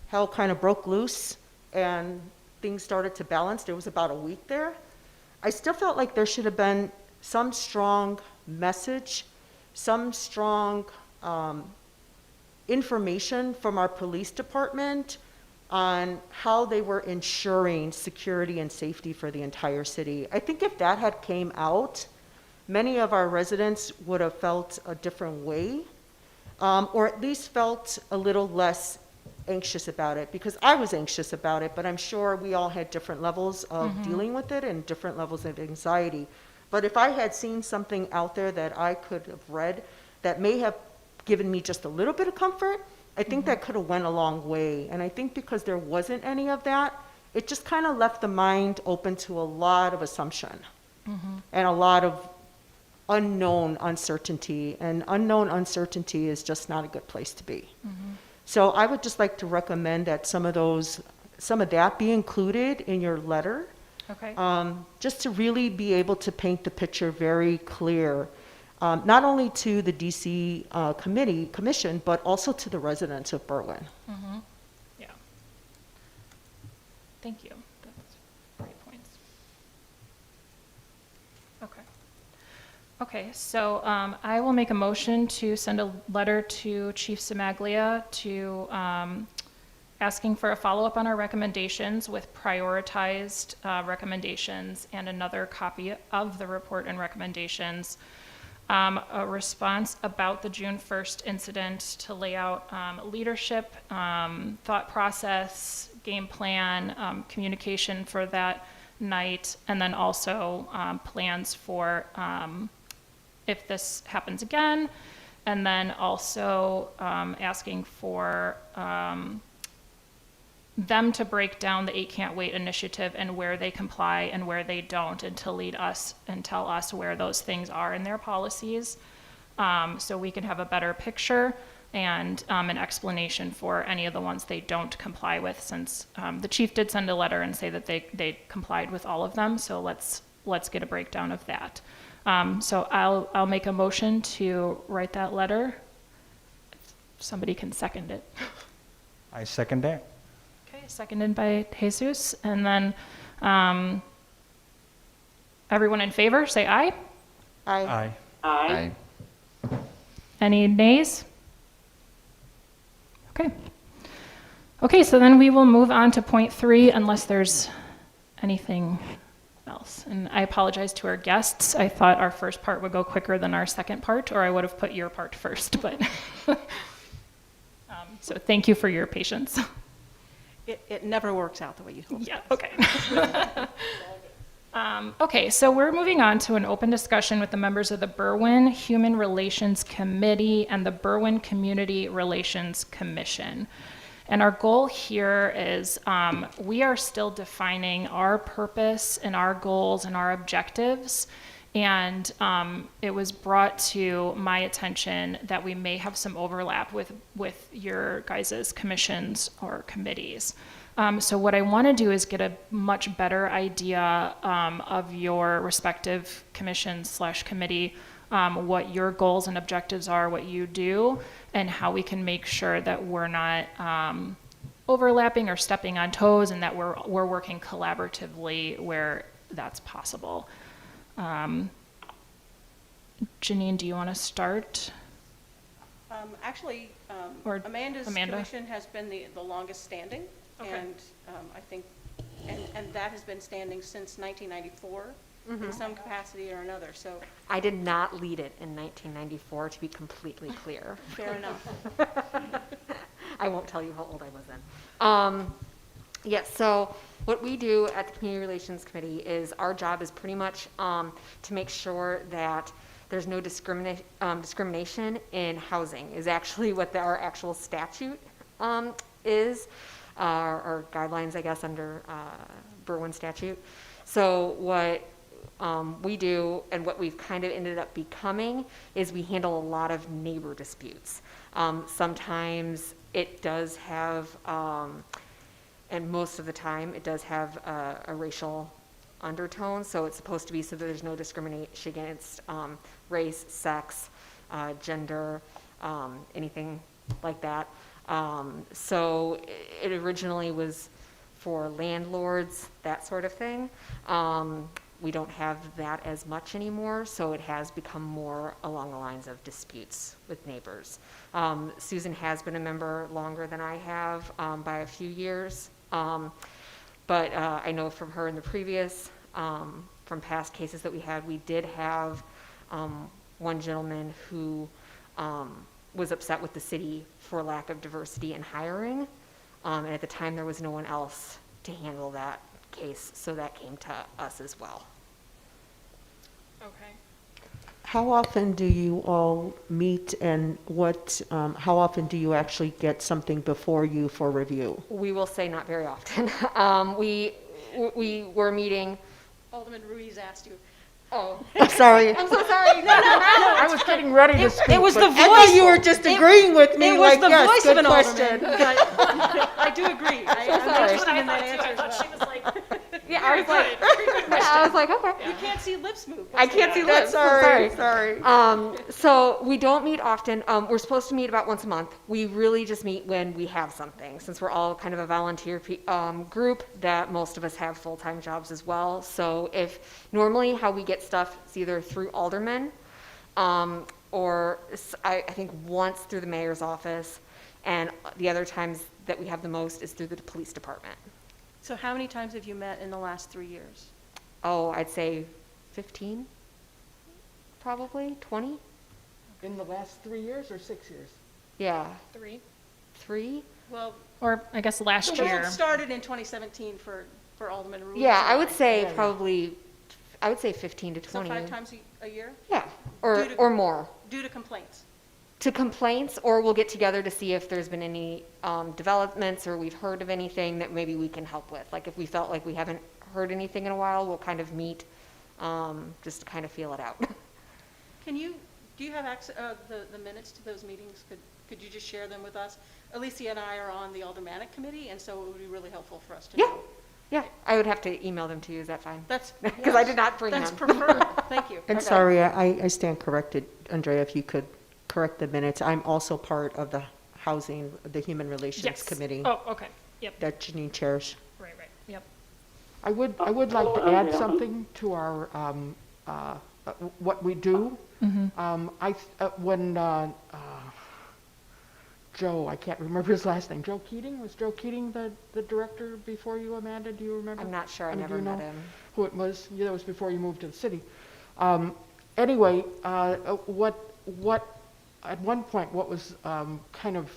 hell kind of broke loose and things started to balance, there was about a week there, I still felt like there should have been some strong message, some strong information from our police department on how they were ensuring security and safety for the entire city. I think if that had came out, many of our residents would have felt a different way, or at least felt a little less anxious about it, because I was anxious about it, but I'm sure we all had different levels of dealing with it and different levels of anxiety. But if I had seen something out there that I could have read that may have given me just a little bit of comfort, I think that could have went a long way. And I think because there wasn't any of that, it just kind of left the mind open to a lot of assumption and a lot of unknown uncertainty. And unknown uncertainty is just not a good place to be. So I would just like to recommend that some of that be included in your letter. Okay. Just to really be able to paint the picture very clear, not only to the DC commission, but also to the residents of Berwyn. Yeah. Thank you. That's great points. Okay. Okay, so I will make a motion to send a letter to Chief Simaglia to asking for a follow-up on our recommendations with prioritized recommendations and another copy of the report and recommendations. A response about the June 1st incident to lay out leadership, thought process, game plan, communication for that night, and then also plans for if this happens again, and then also asking for them to break down the 8 Can't Wait initiative and where they comply and where they don't, and to lead us and tell us where those things are in their policies, so we can have a better picture and an explanation for any of the ones they don't comply with, since the chief did send a letter and say that they complied with all of them. So let's get a breakdown of that. So I'll make a motion to write that letter. If somebody can second it. I second that. Okay, seconded by Jesus. And then everyone in favor, say aye. Aye. Aye. Any nays? Okay. Okay, so then we will move on to point 3 unless there's anything else. And I apologize to our guests. I thought our first part would go quicker than our second part, or I would have put your part first, but so thank you for your patience. It never works out the way you hope. Yeah, okay. Okay, so we're moving on to an open discussion with the members of the Berwyn Human Relations Committee and the Berwyn Community Relations Commission. And our goal here is we are still defining our purpose and our goals and our objectives. And it was brought to my attention that we may have some overlap with your guys' commissions or committees. So what I want to do is get a much better idea of your respective commission/committee, what your goals and objectives are, what you do, and how we can make sure that we're not overlapping or stepping on toes, and that we're working collaboratively where that's possible. Janine, do you want to start? Actually, Or Amanda's Amanda? commission has been the longest standing. Okay. And I think, and that has been standing since 1994 in some capacity or another, so I did not lead it in 1994, to be completely clear. fair enough. I won't tell you how old I was then. Yes, so what we do at the Community Relations Committee is our job is pretty much to make sure that there's no discrimination in housing, is actually what our actual statute is, or guidelines, I guess, under Berwyn statute. So what we do, and what we've kind of ended up becoming, is we handle a lot of neighbor disputes. Sometimes it does have, and most of the time, it does have a racial undertone, so it's supposed to be so that there's no discrimination against race, sex, gender, anything like that. So it originally was for landlords, that sort of thing. We don't have that as much anymore, so it has become more along the lines of disputes with neighbors. Susan has been a member longer than I have, by a few years. But I know from her in the previous, from past cases that we had, we did have one gentleman who was upset with the city for lack of diversity in hiring. And at the time, there was no one else to handle that case, so that came to us as well. Okay. How often do you all meet, and how often do you actually get something before you for review? We will say not very often. We were meeting. Alderman Ruiz asked you. Oh, Sorry. I'm so sorry. No. I was getting ready to speak. It was the but- voice. I thought you were just agreeing with me, It was like, the yes, voice of good an question. alderman, but I do agree. I'm sorry. interested in that too. answer I as thought well. she was like, Yeah, I was like, okay. You can't see lips move. I can't see lips. That's Sorry. sorry. So we don't meet often. We're supposed to meet about once a month. We really just meet when we have something, since we're all kind of a volunteer group that most of us have full-time jobs as well. So if normally how we get stuff is either through aldermen, or I think once through the mayor's office, and the other times that we have the most is through the police department. So how many times have you met in the last 3 years? Oh, I'd say 15, probably 20. In the last 3 years or 6 years? Yeah, 3. 3. Well, Or I guess last the year. vote started in 2017 for Alderman Ruiz. Yeah, I and would say Yeah. probably, I would say 15 to So 20. 5 times a year Yeah, Due to- or more. due to complaints. To complaints, or we'll get together to see if there's been any developments or we've heard of anything that maybe we can help with. Like if we felt like we haven't heard anything in a while, we'll kind of meet just to kind of feel it out. Do you have access, the minutes to those meetings? Could you just share them with us? Alicia and I are on the Aldermanic Committee, and so it would be really helpful for us to Yeah. know. Yeah, I would have to email them to you. Is that fine? That's. Because I did not bring That's them. preferred. Thank you. And sorry, I stand corrected, Andrea, if you could correct the minutes. I'm also part of the Housing, the Human Relations Yes. Committee Oh, okay. Yep. that Janine chairs. Right. Yep. I would like to add something to our, what we do. When Joe, I can't remember his last name, Joe Keating? Was Joe Keating the director before you, Amanda? Do you remember? I'm not sure. I mean, never do you met know him. who it was? Yeah, that was before you moved to the city. Anyway, what at one point, what was kind of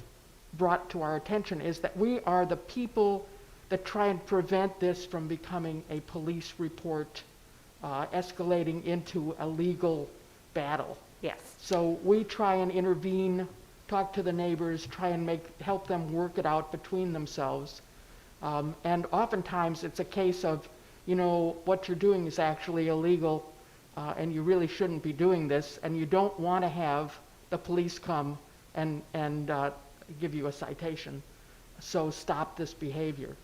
brought to our attention is that we are the people that try and prevent this from becoming a police report escalating into a legal battle. Yes. So we try and intervene, talk to the neighbors, try and help them work it out between themselves. And oftentimes it's a case of, what you're doing is actually illegal, and you really shouldn't be doing this, and you don't want to have the police come and give you a citation. So stop this behavior.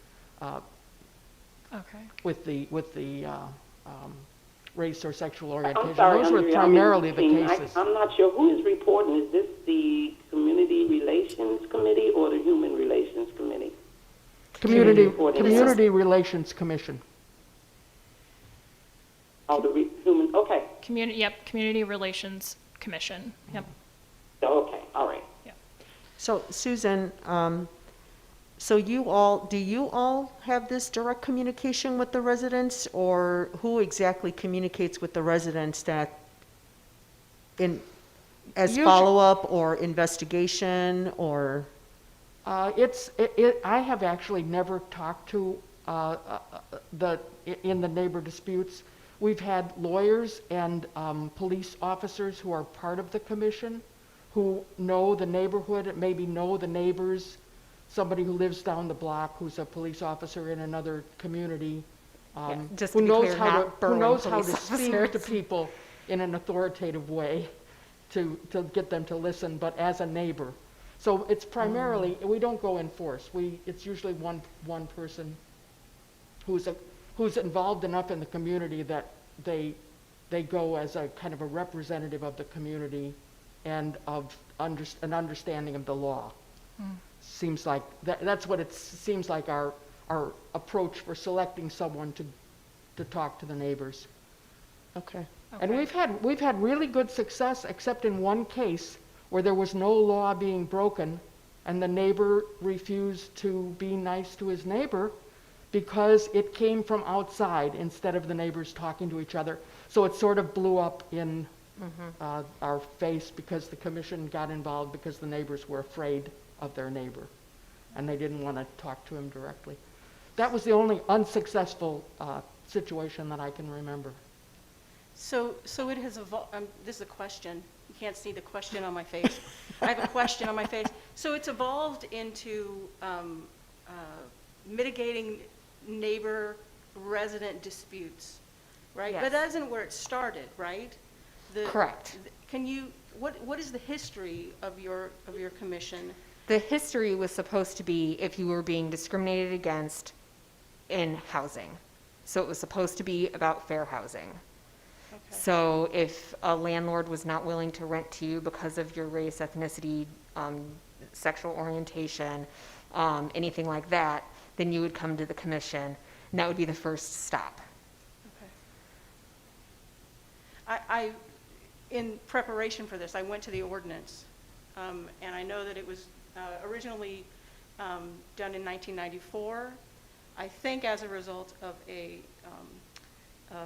Okay. With the race or sexual orientation. I'm sorry, Those were Andrea, primarily the interrupting. cases. I'm not sure who is reporting. Is this the Community Relations Committee or the Human Relations Committee? Community Relations Commission. Oh, human, okay. Community Relations Commission, yep. Okay, all right. So Susan, so do you all have this direct communication with the residents, or who exactly communicates with the residents as Usually- follow-up or investigation or? I have actually never talked to in the neighbor disputes. We've had lawyers and police officers who are part of the commission, who know the neighborhood, maybe know the neighbors, somebody who lives down the block who's a police officer in another community, just who to be knows clear, how not to Berwyn who knows how to police speak to officers. people in an authoritative way to get them to listen, but as a neighbor. So it's primarily, we don't go in force. It's usually one person who's involved enough in the community that they go as a kind of a representative of the community and of an understanding of the law. Seems like that's what it seems like our approach for selecting someone to talk to the neighbors. Okay. And we've had really good success, except in one case where there was no law being broken and the neighbor refused to be nice to his neighbor because it came from outside instead of the neighbors talking to each other. So it sort of blew up in our face because the commission got involved because the neighbors were afraid of their neighbor and they didn't want to talk to him directly. That was the only unsuccessful situation that I can remember. So it has evolved, this is a question. You can't see the question on my face. I have a question on my face. So it's evolved into mitigating neighbor-resident disputes, right? Yes. But that isn't where it started, right? Correct. Can you, what is the history of your commission? The history was supposed to be if you were being discriminated against in housing. So it was supposed to be about fair housing. Okay. So if a landlord was not willing to rent to you because of your race, ethnicity, sexual orientation, anything like that, then you would come to the commission, and that would be the first stop. Okay. In preparation for this, I went to the ordinance, and I know that it was originally done in 1994, I think as a result of a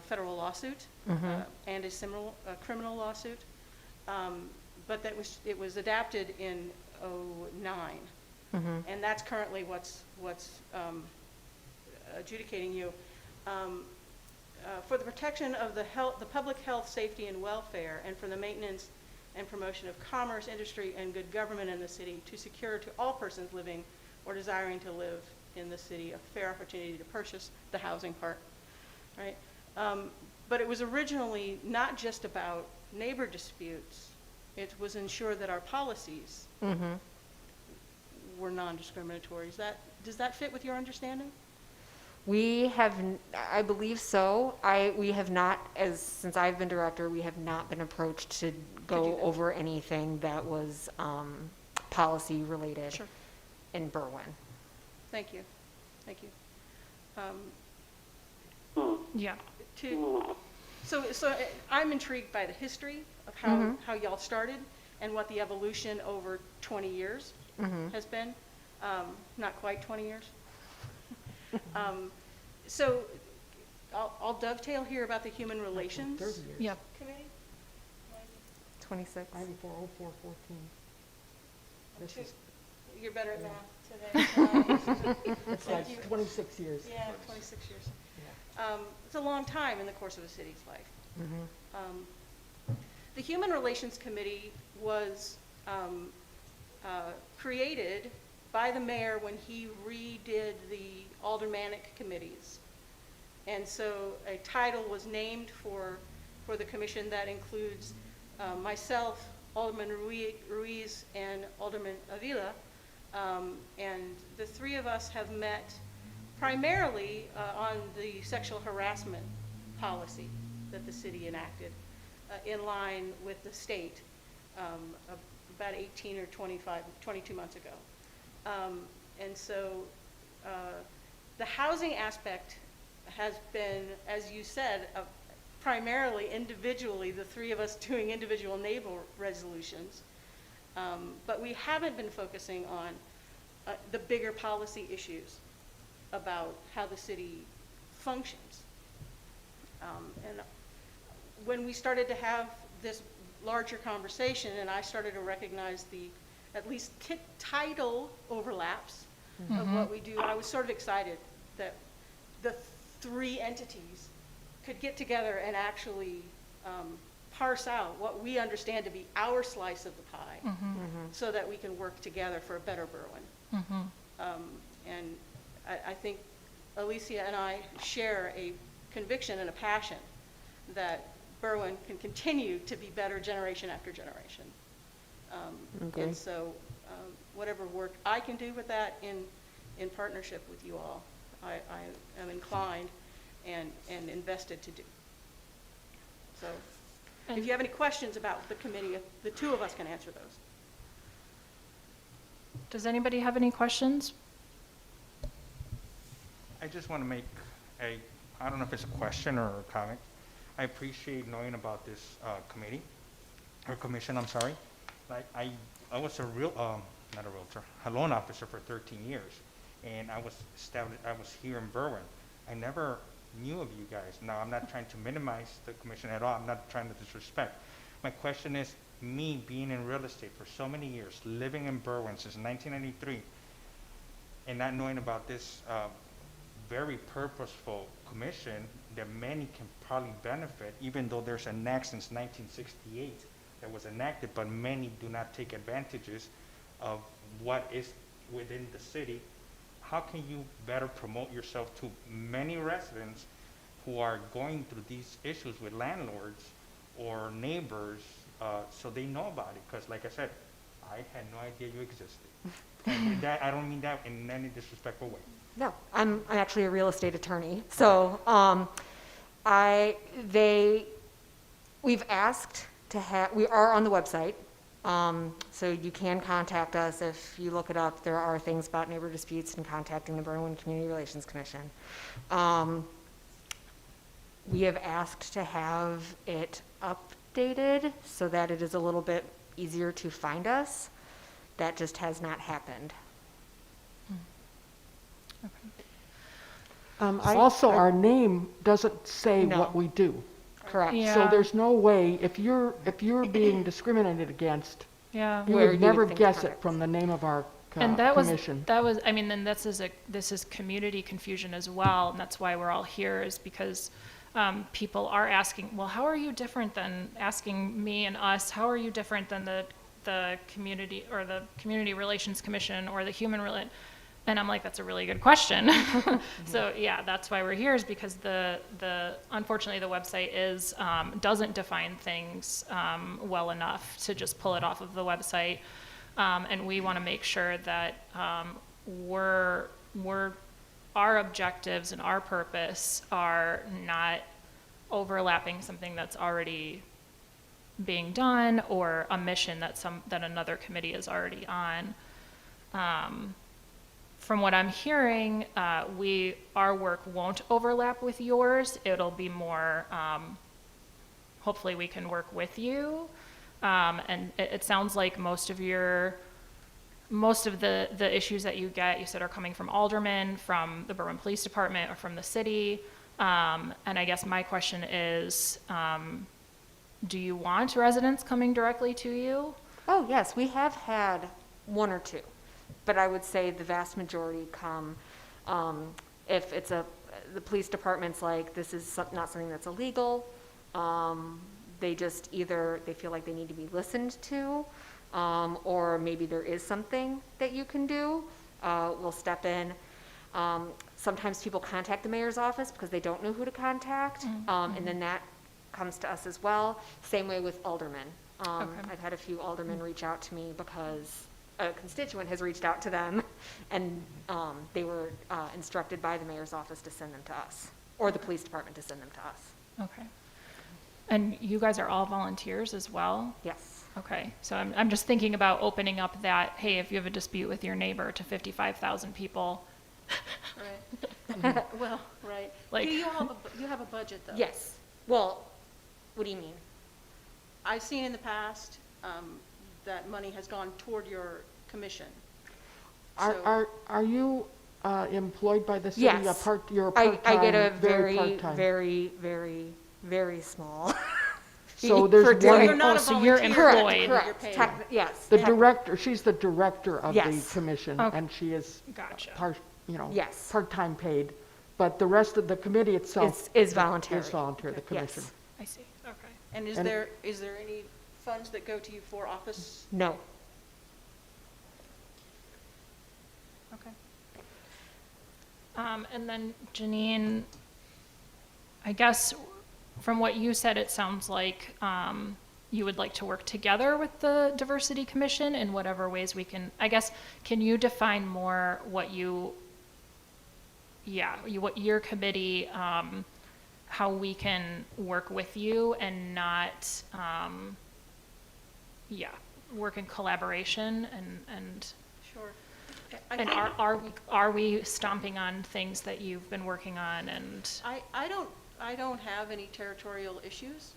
federal lawsuit and a similar criminal lawsuit, but it was adapted in '09, and that's currently what's adjudicating you. For the protection of the public health, safety, and welfare, and for the maintenance and promotion of commerce, industry, and good government in the city, to secure to all persons living or desiring to live in the city a fair opportunity to purchase the housing part, right? But it was originally not just about neighbor disputes. It was ensure that our policies were non-discriminatory. Does that fit with your understanding? We have, I believe so. We have not, since I've been director, we have not been approached to go over anything that was policy related Sure. in Berwyn. Thank you. Thank you. Yeah. So I'm intrigued by the history of how y'all started and what the evolution over 20 years has been. Not quite 20 years. So I'll dovetail here about the Human Relations 30 years. Yep. Committee. 26. 94, 04, 14. This is, You're better at math today. it's like 26 years. Yeah, 26 years. It's a long time in the course of a city's life. The Human Relations Committee was created by the mayor when he redid the aldermanic committees. And so a title was named for the commission that includes myself, Alderman Ruiz, and Alderman Avila. And the three of us have met primarily on the sexual harassment policy that the city enacted in line with the state about 18 or 22 months ago. And so the housing aspect has been, as you said, primarily individually, the three of us doing individual neighbor resolutions. But we haven't been focusing on the bigger policy issues about how the city functions. And when we started to have this larger conversation and I started to recognize the at least title overlaps of what we do, I was sort of excited that the three entities could get together and actually parse out what we understand to be our slice of the pie so that we can work together for a better Berwyn. And I think Alicia and I share a conviction and a passion that Berwyn can continue to be better generation after generation. And so whatever work I can do with that in partnership with you all, I am inclined and invested to do. So if you have any questions about the committee, the two of us can answer those. Does anybody have any questions? I just want to make I don't know if it's a question or a comment. I appreciate knowing about this committee, or commission, I'm sorry. Like, I was not a realtor, a loan officer for 13 years, and I was here in Berwyn. I never knew of you guys. Now, I'm not trying to minimize the commission at all. I'm not trying to disrespect. My question is, me being in real estate for so many years, living in Berwyn since 1993, and not knowing about this very purposeful commission that many can probably benefit, even though there's an act since 1968 that was enacted, but many do not take advantages of what is within the city. How can you better promote yourself to many residents who are going through these issues with landlords or neighbors, so they know about it? Because like I said, I had no idea you existed. And with that, I don't mean that in any disrespectful way. No, I'm actually a real estate attorney. So we've asked to have, we are on the website. So you can contact us if you look it up. There are things about neighbor disputes and contacting the Berwyn Community Relations Commission. We have asked to have it updated so that it is a little bit easier to find us. That just has not happened. Also, our name doesn't say No. what we do. Correct. Yeah. So there's no way, if you're being discriminated against, Yeah. you Where would you never would think guess about it it. from the name of our And commission. I mean, then this is community confusion as well, and that's why we're all here, is because people are asking, well, how are you different than, asking me and us, how are you different than the community, or the Community Relations Commission, or the Human Relations? And I'm like, that's a really good question. So yeah, that's why we're here, is because unfortunately the website doesn't define things well enough to just pull it off of the website. And we want to make sure that our objectives and our purpose are not overlapping something that's already being done, or a mission that another committee is already on. From what I'm hearing, our work won't overlap with yours. It'll be more, hopefully we can work with you. And it sounds like most of the issues that you get, you said, are coming from aldermen, from the Berwyn Police Department, or from the city. And I guess my question is, do you want residents coming directly to you? Oh, yes, we have had one or two, but I would say the vast majority come, if it's the police department's like, this is not something that's illegal. They just either, they feel like they need to be listened to, or maybe there is something that you can do. We'll step in. Sometimes people contact the mayor's office because they don't know who to contact, and then that comes to us as well. Same way with aldermen. I've had a few aldermen reach out to me because a constituent has reached out to them, and they were instructed by the mayor's office to send them to us, or the police department to send them to us. Okay. And you guys are all volunteers as well? Yes. Okay, so I'm just thinking about opening up that, hey, if you have a dispute with your neighbor, to 55,000 people. Right. Well, right. Like- Do you have a budget, though? Yes. Well, what do you mean? I've seen in the past that money has gone toward your commission. So- Are you employed by the city? Yes. You're I part-time, get a very very, part-time? very, very, very small. So there's for one- doing- You're not a so you're volunteer, employed. you're Correct, paid. yes. The director, she's the director of the Yes. commission, Okay. and she is Gotcha. Yes. part-time paid. But the rest of the committee itself. Is voluntary. Is volunteer, the commission. Yes. I see, okay. And is And- there any funds that go to you for office? No. Okay. And then Janine, I guess from what you said, it sounds like you would like to work together with the Diversity Commission in whatever ways we can, I guess, can you define more what what your committee, how we can work with you and not, work in collaboration and Sure. and are we stomping on things that you've been working on and? I don't have any territorial issues.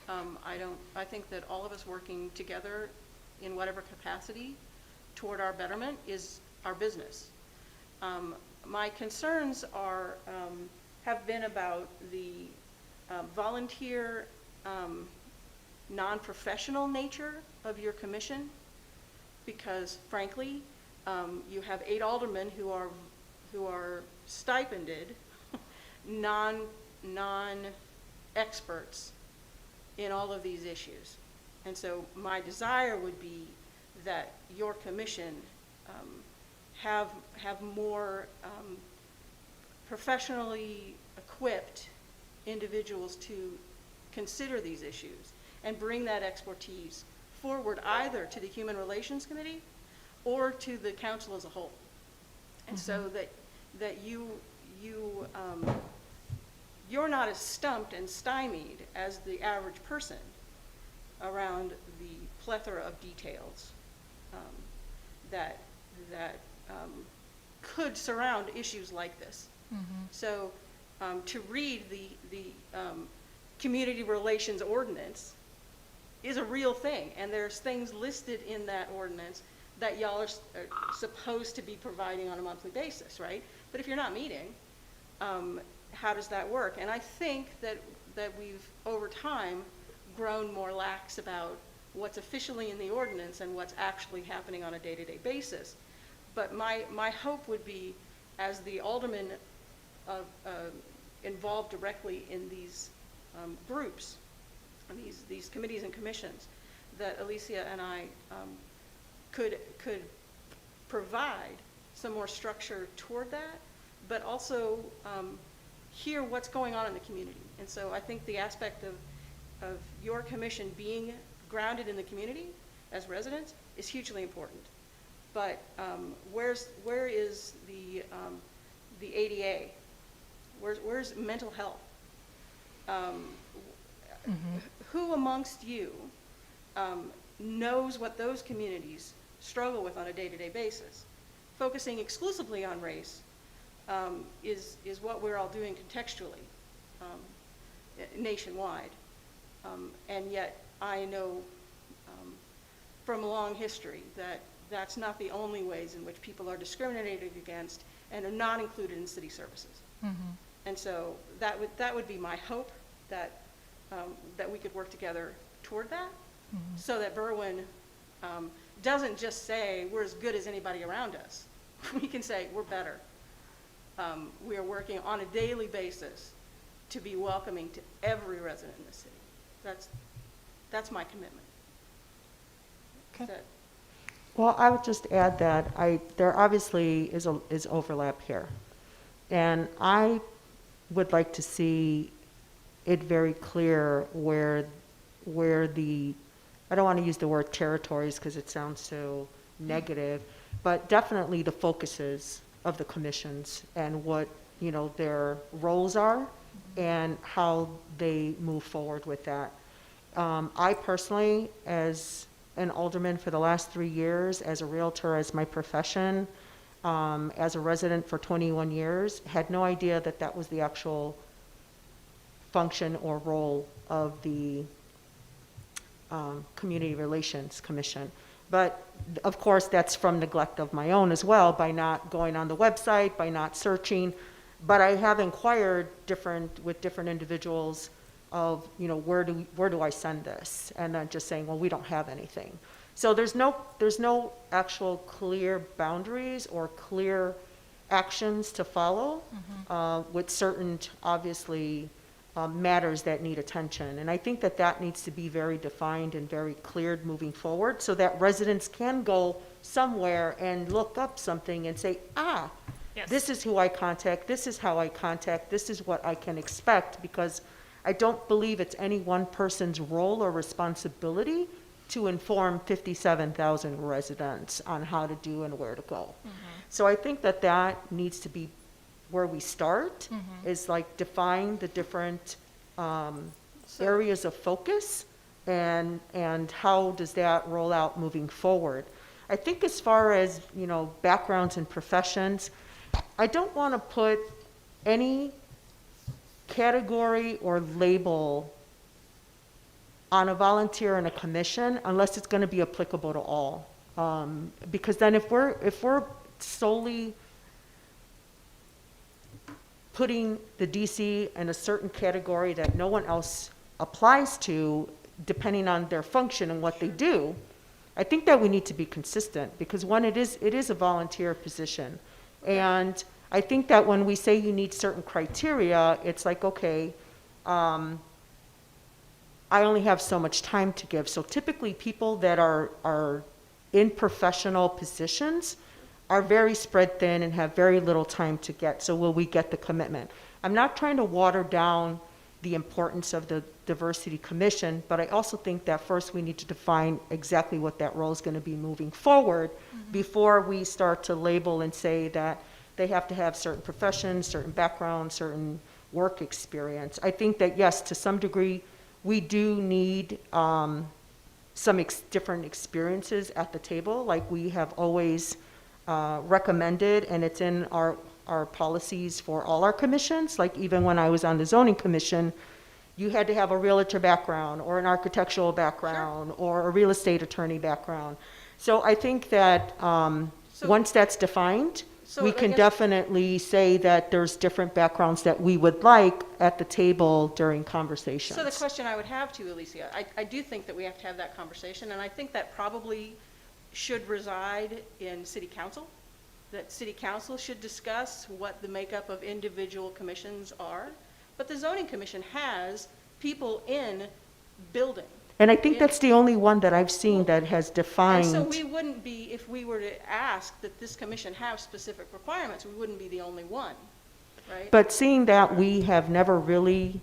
I think that all of us working together in whatever capacity toward our betterment is our business. My concerns have been about the volunteer, non-professional nature of your commission, because frankly, you have 8 aldermen who are stipended, non-experts in all of these issues. And so my desire would be that your commission have more professionally equipped individuals to consider these issues and bring that expertise forward either to the Human Relations Committee or to the council as a whole. And so that you're not as stumped and stymied as the average person around the plethora of details that could surround issues like this. So to read the community relations ordinance is a real thing, and there's things listed in that ordinance that y'all are supposed to be providing on a monthly basis, right? But if you're not meeting, how does that work? And I think that we've, over time, grown more lax about what's officially in the ordinance and what's actually happening on a day-to-day basis. But my hope would be, as the aldermen involved directly in these groups, these committees and commissions, that Alicia and I could provide some more structure toward that, but also hear what's going on in the community. And so I think the aspect of your commission being grounded in the community as residents is hugely important. But where is the ADA? Where's mental health? Who amongst you knows what those communities struggle with on a day-to-day basis? Focusing exclusively on race is what we're all doing contextually, nationwide. And yet I know from a long history that that's not the only ways in which people are discriminated against and are not included in city services. And so that would be my hope, that we could work together toward that, so that Berwyn doesn't just say we're as good as anybody around us. We can say we're better. we are working on a daily basis to be welcoming to every resident in the city. That's my commitment. Okay. That- Well, I would just add that there obviously is overlap here. And I would like to see it very clear where the, I don't want to use the word territories because it sounds so negative, but definitely the focuses of the commissions and what, their roles are and how they move forward with that. I personally, as an alderman for the last 3 years, as a realtor, as my profession, as a resident for 21 years, had no idea that that was the actual function or role of the Community Relations Commission. But of course, that's from neglect of my own as well, by not going on the website, by not searching. But I have inquired with different individuals of, where do I send this? And then just saying, well, we don't have anything. So there's no actual clear boundaries or clear actions to follow with certain, obviously, matters that need attention. And I think that needs to be very defined and very cleared moving forward so that residents can go somewhere and look up something and say, Yes. this is who I contact, this is how I contact, this is what I can expect, because I don't believe it's any one person's role or responsibility to inform 57,000 residents on how to do and where to go. So I think that needs to be where we start, is like define the different areas of focus and how does that roll out moving forward. I think as far as, backgrounds and professions, I don't want to put any category or label on a volunteer in a commission unless it's going to be applicable to all. Because then if we're solely putting the DC in a certain category that no one else applies to, depending on their function and what they do, I think that we need to be consistent, because one, it is a volunteer position. And I think that when we say you need certain criteria, it's like, okay, I only have so much time to give. So typically people that are in professional positions are very spread thin and have very little time to get. So will we get the commitment? I'm not trying to water down the importance of the Diversity Commission, but I also think that first we need to define exactly what that role is going to be moving forward before we start to label and say that they have to have certain professions, certain backgrounds, certain work experience. I think that, yes, to some degree, we do need some different experiences at the table, like we have always recommended, and it's in our policies for all our commissions. Like even when I was on the zoning commission, you had to have a realtor background or an architectural background or a real estate attorney background. So I think that once that's defined, we can definitely say that there's different backgrounds that we would like at the table during conversations. So the question I would have to you, Alicia, I do think that we have to have that conversation, and I think that probably should reside in city council, that city council should discuss what the makeup of individual commissions are. But the zoning commission has people in building. And I think that's the only one that I've seen that has defined. And so we wouldn't be, if we were to ask that this commission have specific requirements, we wouldn't be the only one, right? But seeing that we have never really,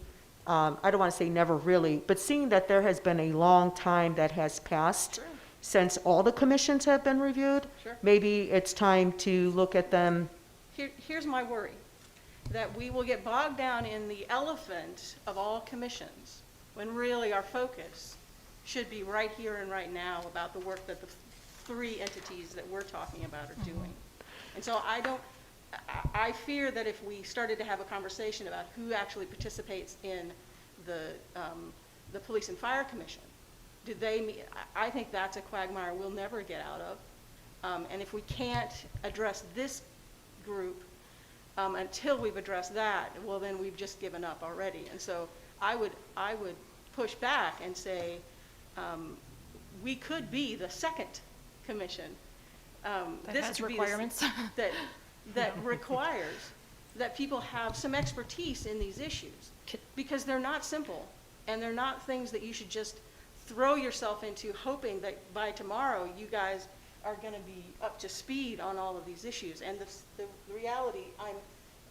I don't want to say never really, but seeing that there has been a long time that has passed Sure. since all the commissions have been reviewed, Sure. maybe it's time to look at them. Here's my worry, that we will get bogged down in the elephant of all commissions, when really our focus should be right here and right now about the work that the three entities that we're talking about are doing. And so I fear that if we started to have a conversation about who actually participates in the Police and Fire Commission, I think that's a quagmire we'll never get out of. And if we can't address this group until we've addressed that, well, then we've just given up already. And so I would push back and say, we could be the second commission. That has requirements. that requires that people have some expertise in these issues, because they're not simple, and they're not things that you should just throw yourself into hoping that by tomorrow you guys are going to be up to speed on all of these issues. And the reality,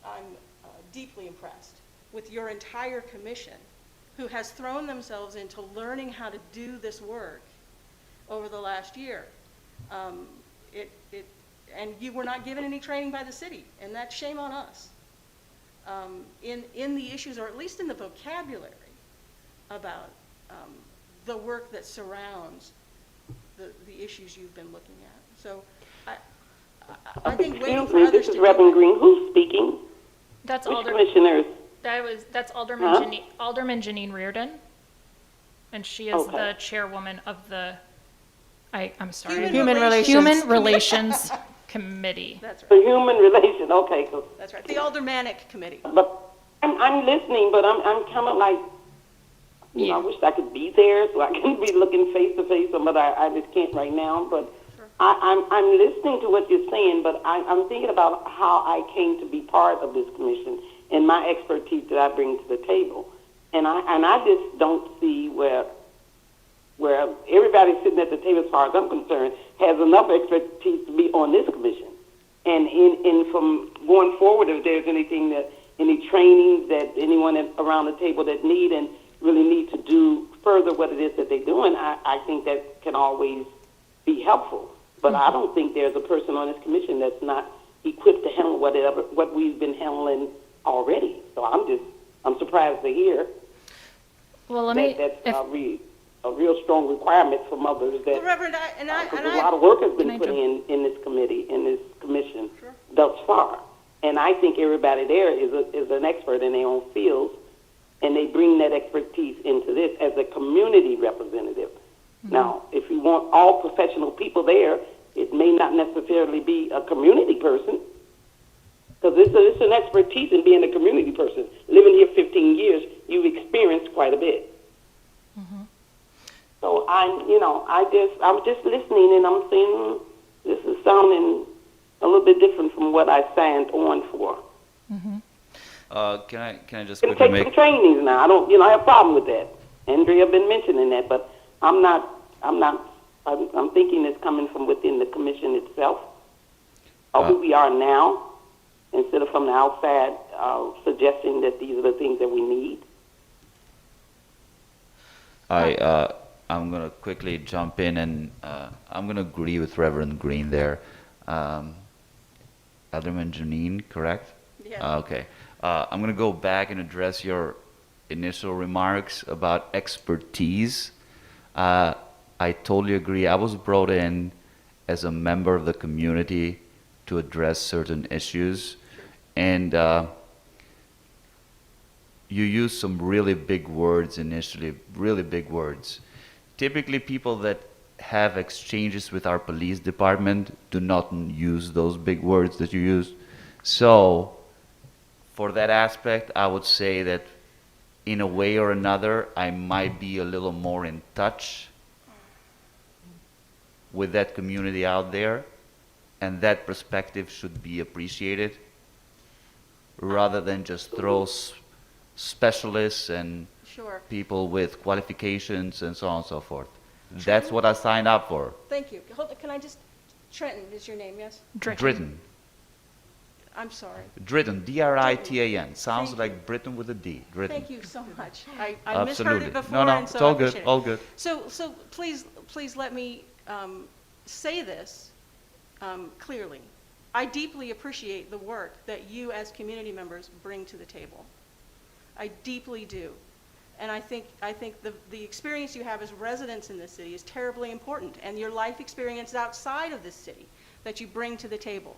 I'm deeply impressed with your entire commission, who has thrown themselves into learning how to do this work over the last year. And you were not given any training by the city, and that's shame on us. In the issues, or at least in the vocabulary about the work that surrounds the issues you've been looking at. So I think waiting Excuse for me, others this to is do Reverend it- Green. Who's speaking? That's Which commissioners? That's Alderman Huh? Alderman Janine Reardon, and she is Okay. the chairwoman of the, I'm sorry. Human Relations. Human Relations Committee. That's For right. human relations, okay. That's right. The Aldermanic Committee. But I'm listening, but I'm kind of like, you know, I wish I could be there so I can be looking face to face, but I just can't right now. But Sure. I'm listening to what you're saying, but I'm thinking about how I came to be part of this commission and my expertise that I bring to the table. And I just don't see where everybody sitting at the table, as far as I'm concerned, has enough expertise to be on this commission. And from going forward, if there's anything that, any trainings that anyone around the table that need and really need to do further what it is that they're doing, I think that can always be helpful. But I don't think there's a person on this commission that's not equipped to handle what we've been handling already. So I'm surprised to hear Well, that's a real strong requirement from others that Well, Reverend, because a lot of work has been put in this committee, in this commission thus far. And I think everybody there is an expert in their own fields, and they bring that expertise into this as a community representative. Now, if you want all professional people there, it may not necessarily be a community person, because it's an expertise in being a community person. Living here 15 years, you've experienced quite a bit. So I'm just listening, and I'm saying this is sounding a little bit different from what I signed on for. Can I just It'll quickly take some make, trainings now. I have a problem with that. Andrea been mentioning that, but I'm thinking it's coming from within the commission itself, or who we are now, instead of from the outside suggesting that these are the things that we need. I'm going to quickly jump in, and I'm going to agree with Reverend Green there. Alderman Janine, correct? Yeah. Okay. I'm going to go back and address your initial remarks about expertise. I totally agree. I was brought in as a member of the community to address certain issues, and you use some really big words initially, really big words. Typically, people that have exchanges with our police department do not use those big words that you use. So, for that aspect, I would say that in a way or another, I might be a little more in touch with that community out there, and that perspective should be appreciated, rather than just throw specialists and Sure. people with qualifications and so on and so forth. That's what I signed up for. Thank you. Can I just, Trenton is your name, yes? Dritton. I'm sorry. Dritton, D-R-I-T-A-N. Sounds Thank like Britain with a D. Dritton. Thank you so much. I misheard Absolutely. it before, No, and so it's all I good, appreciate it. all good. So please let me say this clearly. I deeply appreciate the work that you as community members bring to the table. I deeply do. And I think the experience you have as residents in this city is terribly important, and your life experience outside of this city that you bring to the table.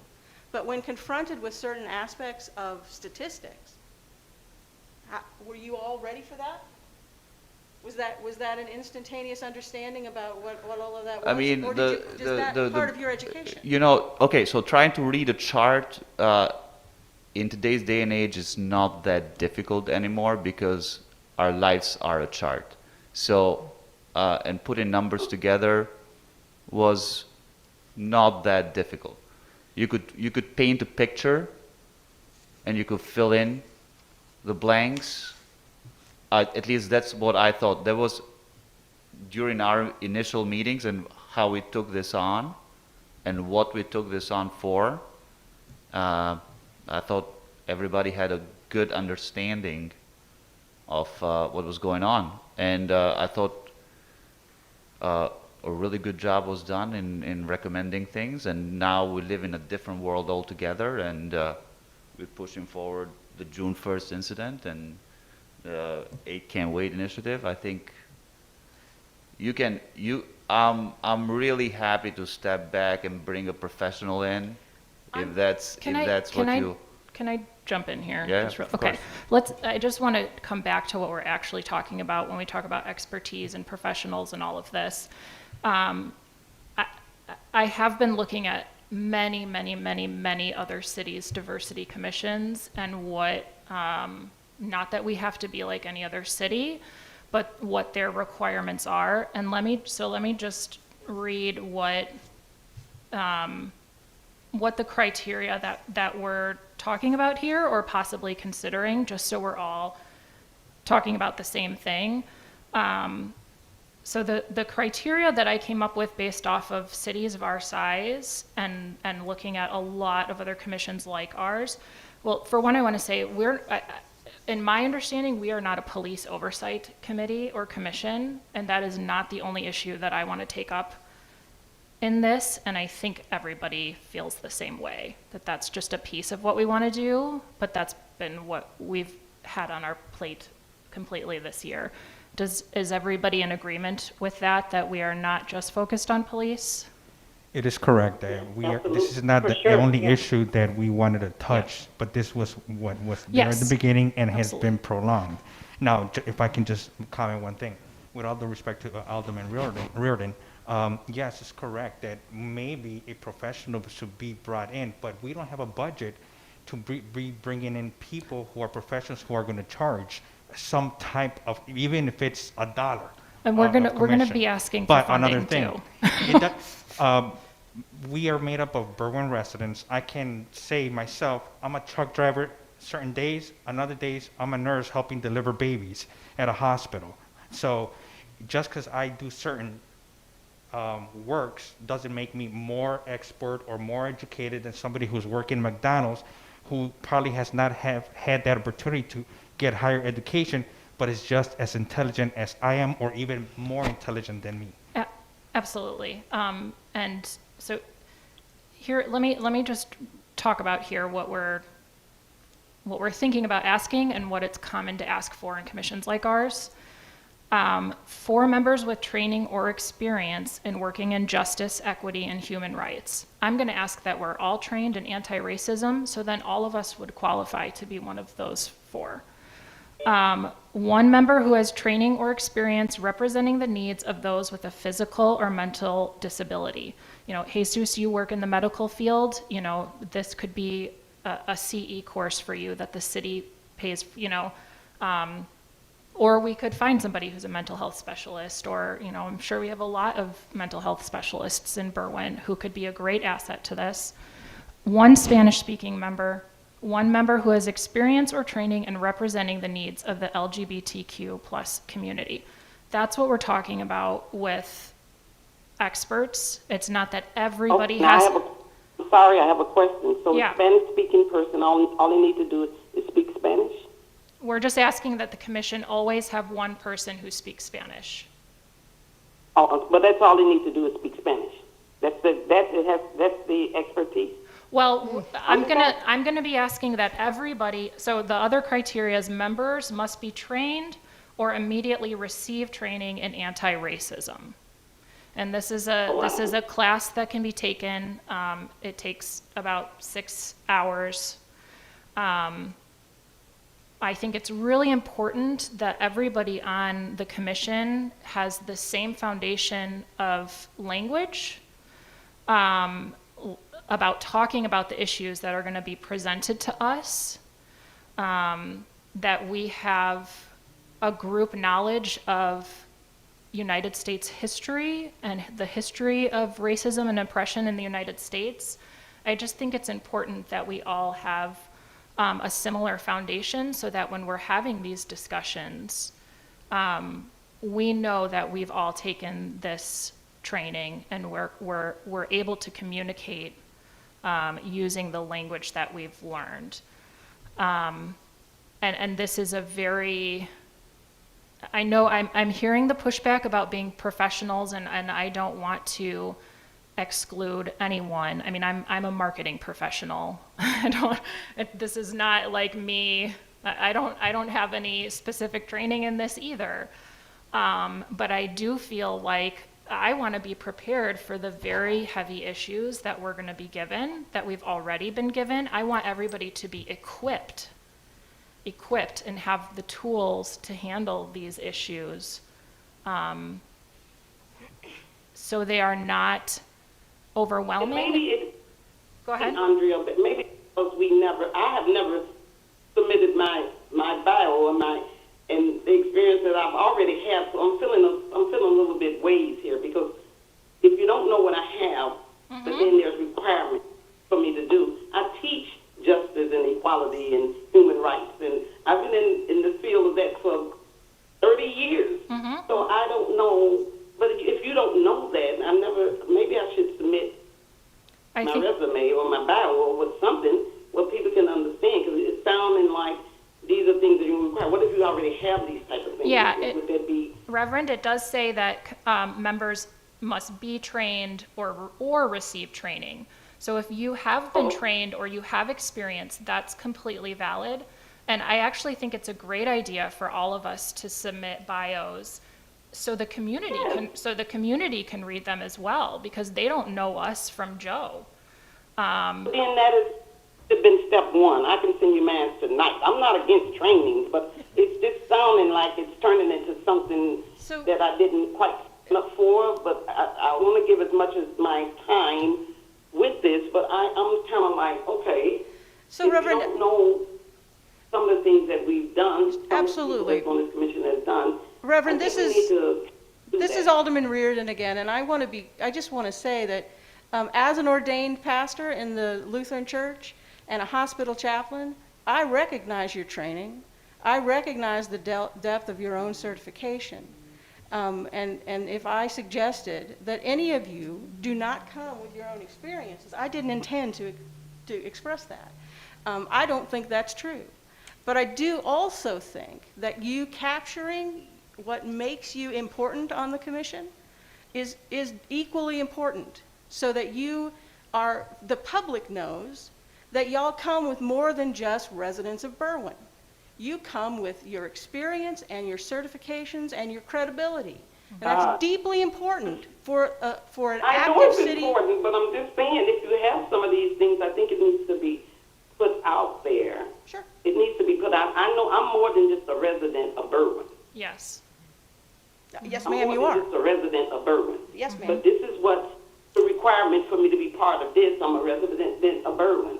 But when confronted with certain aspects of statistics, were you all ready for that? Was that an instantaneous understanding about what all of that was? I mean, or is that part of your education? You know, okay, so trying to read a chart in today's day and age is not that difficult anymore, because our lives are a chart. So, and putting numbers together was not that difficult. You could paint a picture and you could fill in the blanks. At least that's what I thought. There was, during our initial meetings and how we took this on and what we took this on for, I thought everybody had a good understanding of what was going on. And I thought a really good job was done in recommending things. And now we live in a different world altogether, and we're pushing forward the June 1st incident and the 8 Can't Wait initiative. I think I'm really happy to step back and bring a professional in, if that's what you. Can I jump in here? Yeah, Just of okay. course. I just want to come back to what we're actually talking about when we talk about expertise and professionals and all of this. I have been looking at many other cities' diversity commissions and what, not that we have to be like any other city, but what their requirements are. And let me just read what the criteria that we're talking about here, or possibly considering, just so we're all talking about the same thing. So the criteria that I came up with based off of cities of our size and looking at a lot of other commissions like ours, well, for one, I want to say in my understanding, we are not a police oversight committee or commission, and that is not the only issue that I want to take up in this, and I think everybody feels the same way, that that's just a piece of what we want to do, but that's been what we've had on our plate completely this year. Is everybody in agreement with that we are not just focused on police? It is correct that this is not the only issue that we wanted to touch, but this was what was there at the beginning and has been prolonged. Now, if I can just comment one thing, with all due respect to Alderman Reardon, yes, it's correct that maybe a professional should be brought in, but we don't have a budget to be bringing in people who are professionals who are going to charge some type of, even if it's $1. And we're gonna be asking for funding too. We are made up of Berwyn residents. I can say myself, I'm a truck driver certain days, another days I'm a nurse helping deliver babies at a hospital. So just because I do certain works doesn't make me more expert or more educated than somebody who's working McDonald's, who probably has not had that opportunity to get higher education, but is just as intelligent as I am, or even more intelligent than me. Absolutely. And so here, let me just talk about here what we're thinking about asking and what it's common to ask for in commissions like ours. 4 members with training or experience in working in justice, equity, and human rights. I'm going to ask that we're all trained in anti-racism, so then all of us would qualify to be one of those 4. 1 member who has training or experience representing the needs of those with a physical or mental disability. You know, Jesus, you work in the medical field, you know, this could be a CE course for you that the city pays, you know, or we could find somebody who's a mental health specialist, or, you know, I'm sure we have a lot of mental health specialists in Berwyn who could be a great asset to this. 1 Spanish-speaking member, 1 member who has experience or training in representing the needs of the LGBTQ plus community. That's what we're talking about with experts. It's not that everybody has. Sorry, I have a question. So Yeah. a Spanish-speaking person, all they need to do is speak Spanish? We're just asking that the commission always have 1 person who speaks Spanish. Oh, but that's all they need to do is speak Spanish. That's the expertise. Well, I'm gonna be asking that everybody, so the other criteria is members must be trained or immediately receive training in anti-racism. And this is a class that can be taken. It takes about 6 hours. I think it's really important that everybody on the commission has the same foundation of language about talking about the issues that are going to be presented to us, that we have a group knowledge of United States history and the history of racism and oppression in the United States. I just think it's important that we all have a similar foundation so that when we're having these discussions, we know that we've all taken this training and we're able to communicate using the language that we've learned. And this is a very, I know I'm hearing the pushback about being professionals, and I don't want to exclude anyone. I mean, I'm a marketing professional. This is not like me. I don't have any specific training in this either. But I do feel like I want to be prepared for the very heavy issues that we're going to be given, that we've already been given. I want everybody to be equipped and have the tools to handle these issues, so they are not overwhelming. And maybe it's, Go ahead. Andrea, but maybe because I have never submitted my bio and the experience that I've already had, so I'm feeling a little bit ways here, because if you don't know what I have, but then there's requirements for me to do. I teach justice and equality and human rights, and I've been in the field of that for 30 years. So I don't know, but if you don't know that, maybe I should submit my resume or my bio or with something where people can understand, because it's sounding like these are things that you require. What if you already have these type of things? Yeah, Would that be? Reverend, it does say that members must be trained or receive training. So if you have been trained or you have experience, that's completely valid. And I actually think it's a great idea for all of us to submit bios so the community can read them as well, because they don't know us from Joe. Then that has been step one. I can send you mine tonight. I'm not against training, but it's just sounding like it's turning into something that I didn't quite sign up for. But I want to give as much as my time with this, but I'm kind of like, okay, So, if Reverend, you don't know some of the things that we've done, absolutely, on this commission has done, Reverend, this is that. Alderman Reardon again, and I just want to say that as an ordained pastor in the Lutheran Church and a hospital chaplain, I recognize your training. I recognize the depth of your own certification. And if I suggested that any of you do not come with your own experiences, I didn't intend to express that. I don't think that's true. But I do also think that you capturing what makes you important on the commission is equally important, so that the public knows that y'all come with more than just residents of Berwyn. You come with your experience and your certifications and your credibility. And that's deeply important for an active city. I know it's important, but I'm just saying, if you have some of these things, I think it needs to be put out there. Sure. It needs to be put out. I know I'm more than just a resident of Berwyn. Yes. Yes, I'm ma'am, more you than are. just a resident of Berwyn. Yes, ma'am. But this is what the requirement for me to be part of this. I'm a resident of Berwyn.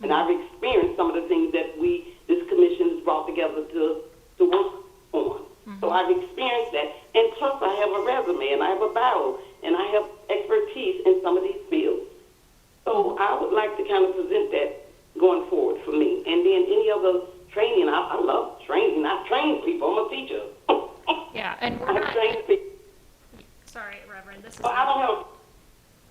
And I've experienced some of the things that this commission has brought together to work on. So I've experienced that. And plus I have a resume and I have a bio and I have expertise in some of these fields. So I would like to kind of present that going forward for me. And then any other training, I love training. I train people. I'm a teacher. Yeah, and we're I not, train people. sorry, Reverend, this is. Well, I don't have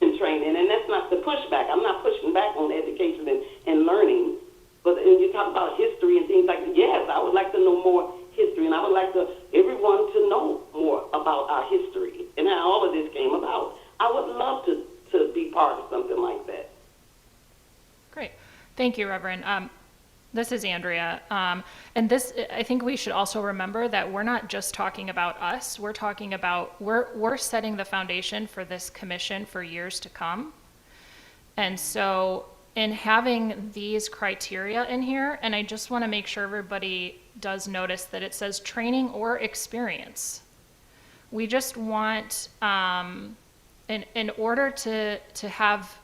in training, and that's not the pushback. I'm not pushing back on education and learning. But when you talk about history and things like that, yes, I would like to know more history, and I would like everyone to know more about our history and how all of this came about. I would love to be part of something like that. Great. Thank you, Reverend. This is Andrea. And this, I think we should also remember that we're not just talking about us. We're talking about, we're setting the foundation for this commission for years to come. And so in having these criteria in here, and I just want to make sure everybody does notice that it says training or experience. We just want, in order to have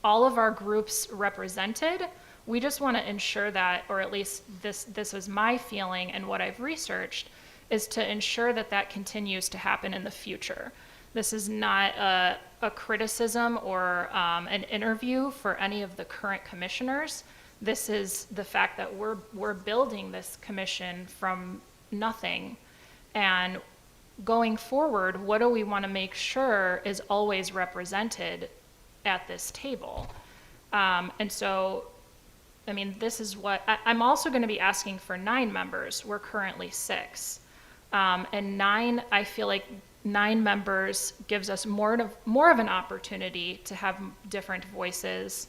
all of our groups represented, we just want to ensure that, or at least this is my feeling and what I've researched, is to ensure that that continues to happen in the future. This is not a criticism or an interview for any of the current commissioners. This is the fact that we're building this commission from nothing. And going forward, what do we want to make sure is always represented at this table? And so, I mean, this is what, I'm also going to be asking for 9 members. We're currently 6. And 9, I feel like 9 members gives us more of an opportunity to have different voices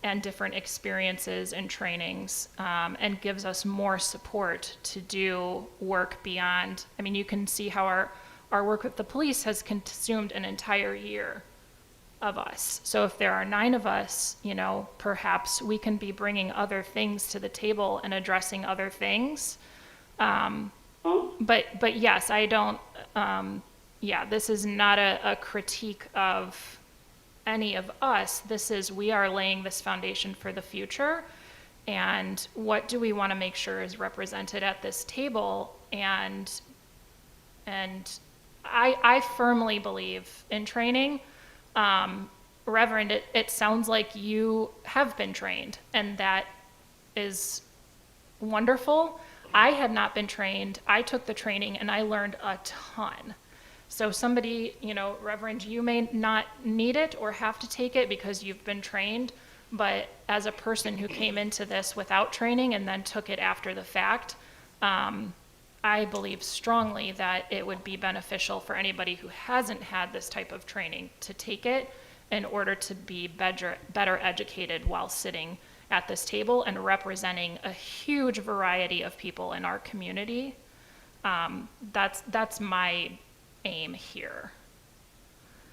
and different experiences and trainings, and gives us more support to do work beyond. I mean, you can see how our work with the police has consumed an entire year of us. So if there are 9 of us, you know, perhaps we can be bringing other things to the table and addressing other things. But yes, I don't, this is not a critique of any of us. This is, we are laying this foundation for the future. And what do we want to make sure is represented at this table? And I firmly believe in training. Reverend, it sounds like you have been trained, and that is wonderful. I had not been trained. I took the training and I learned a ton. So somebody, you know, Reverend, you may not need it or have to take it because you've been trained, but as a person who came into this without training and then took it after the fact, I believe strongly that it would be beneficial for anybody who hasn't had this type of training to take it in order to be better educated while sitting at this table and representing a huge variety of people in our community. That's my aim here.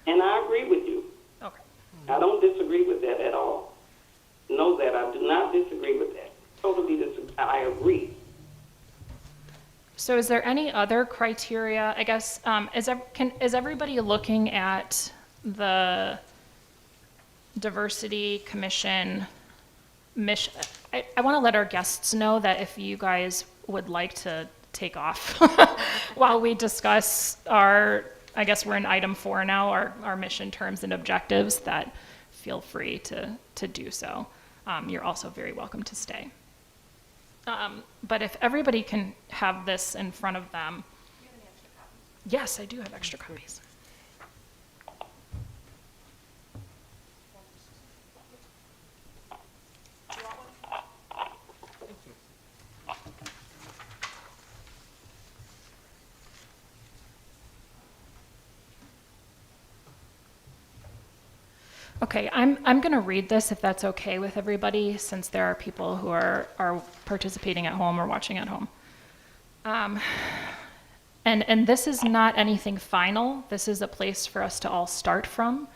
And I agree with you. Okay. I don't disagree with that at all. Know that I do not disagree with that. Totally disagree. I agree. So is there any other criteria, I guess, is everybody looking at the Diversity Commission mission? I want to let our guests know that if you guys would like to take off while we discuss I guess we're in item 4 now, our mission terms and objectives, that feel free to do so. You're also very welcome to stay. But if everybody can have this in front of them. Do you have any extra copies? Yes, I do have extra copies. Okay, I'm going to read this if that's okay with everybody, since there are people who are participating at home or watching at home. And this is not anything final. This is a place for us to all start from.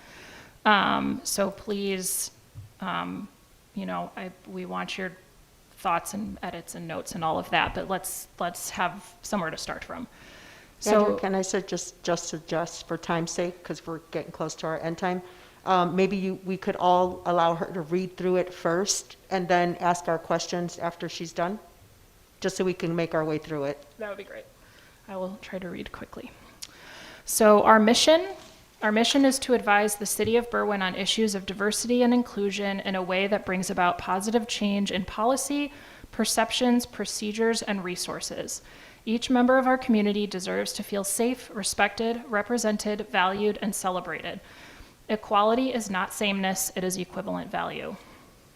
So please, you know, we want your thoughts and edits and notes and all of that, but let's have somewhere to start from. Andrew, can I suggest for time's sake, because we're getting close to our end time, maybe we could all allow her to read through it first and then ask our questions after she's done, just so we can make our way through it. That would be great. I will try to read quickly. So our mission is to advise the City of Berwyn on issues of diversity and inclusion in a way that brings about positive change in policy, perceptions, procedures, and resources. Each member of our community deserves to feel safe, respected, represented, valued, and celebrated. Equality is not sameness, it is equivalent value.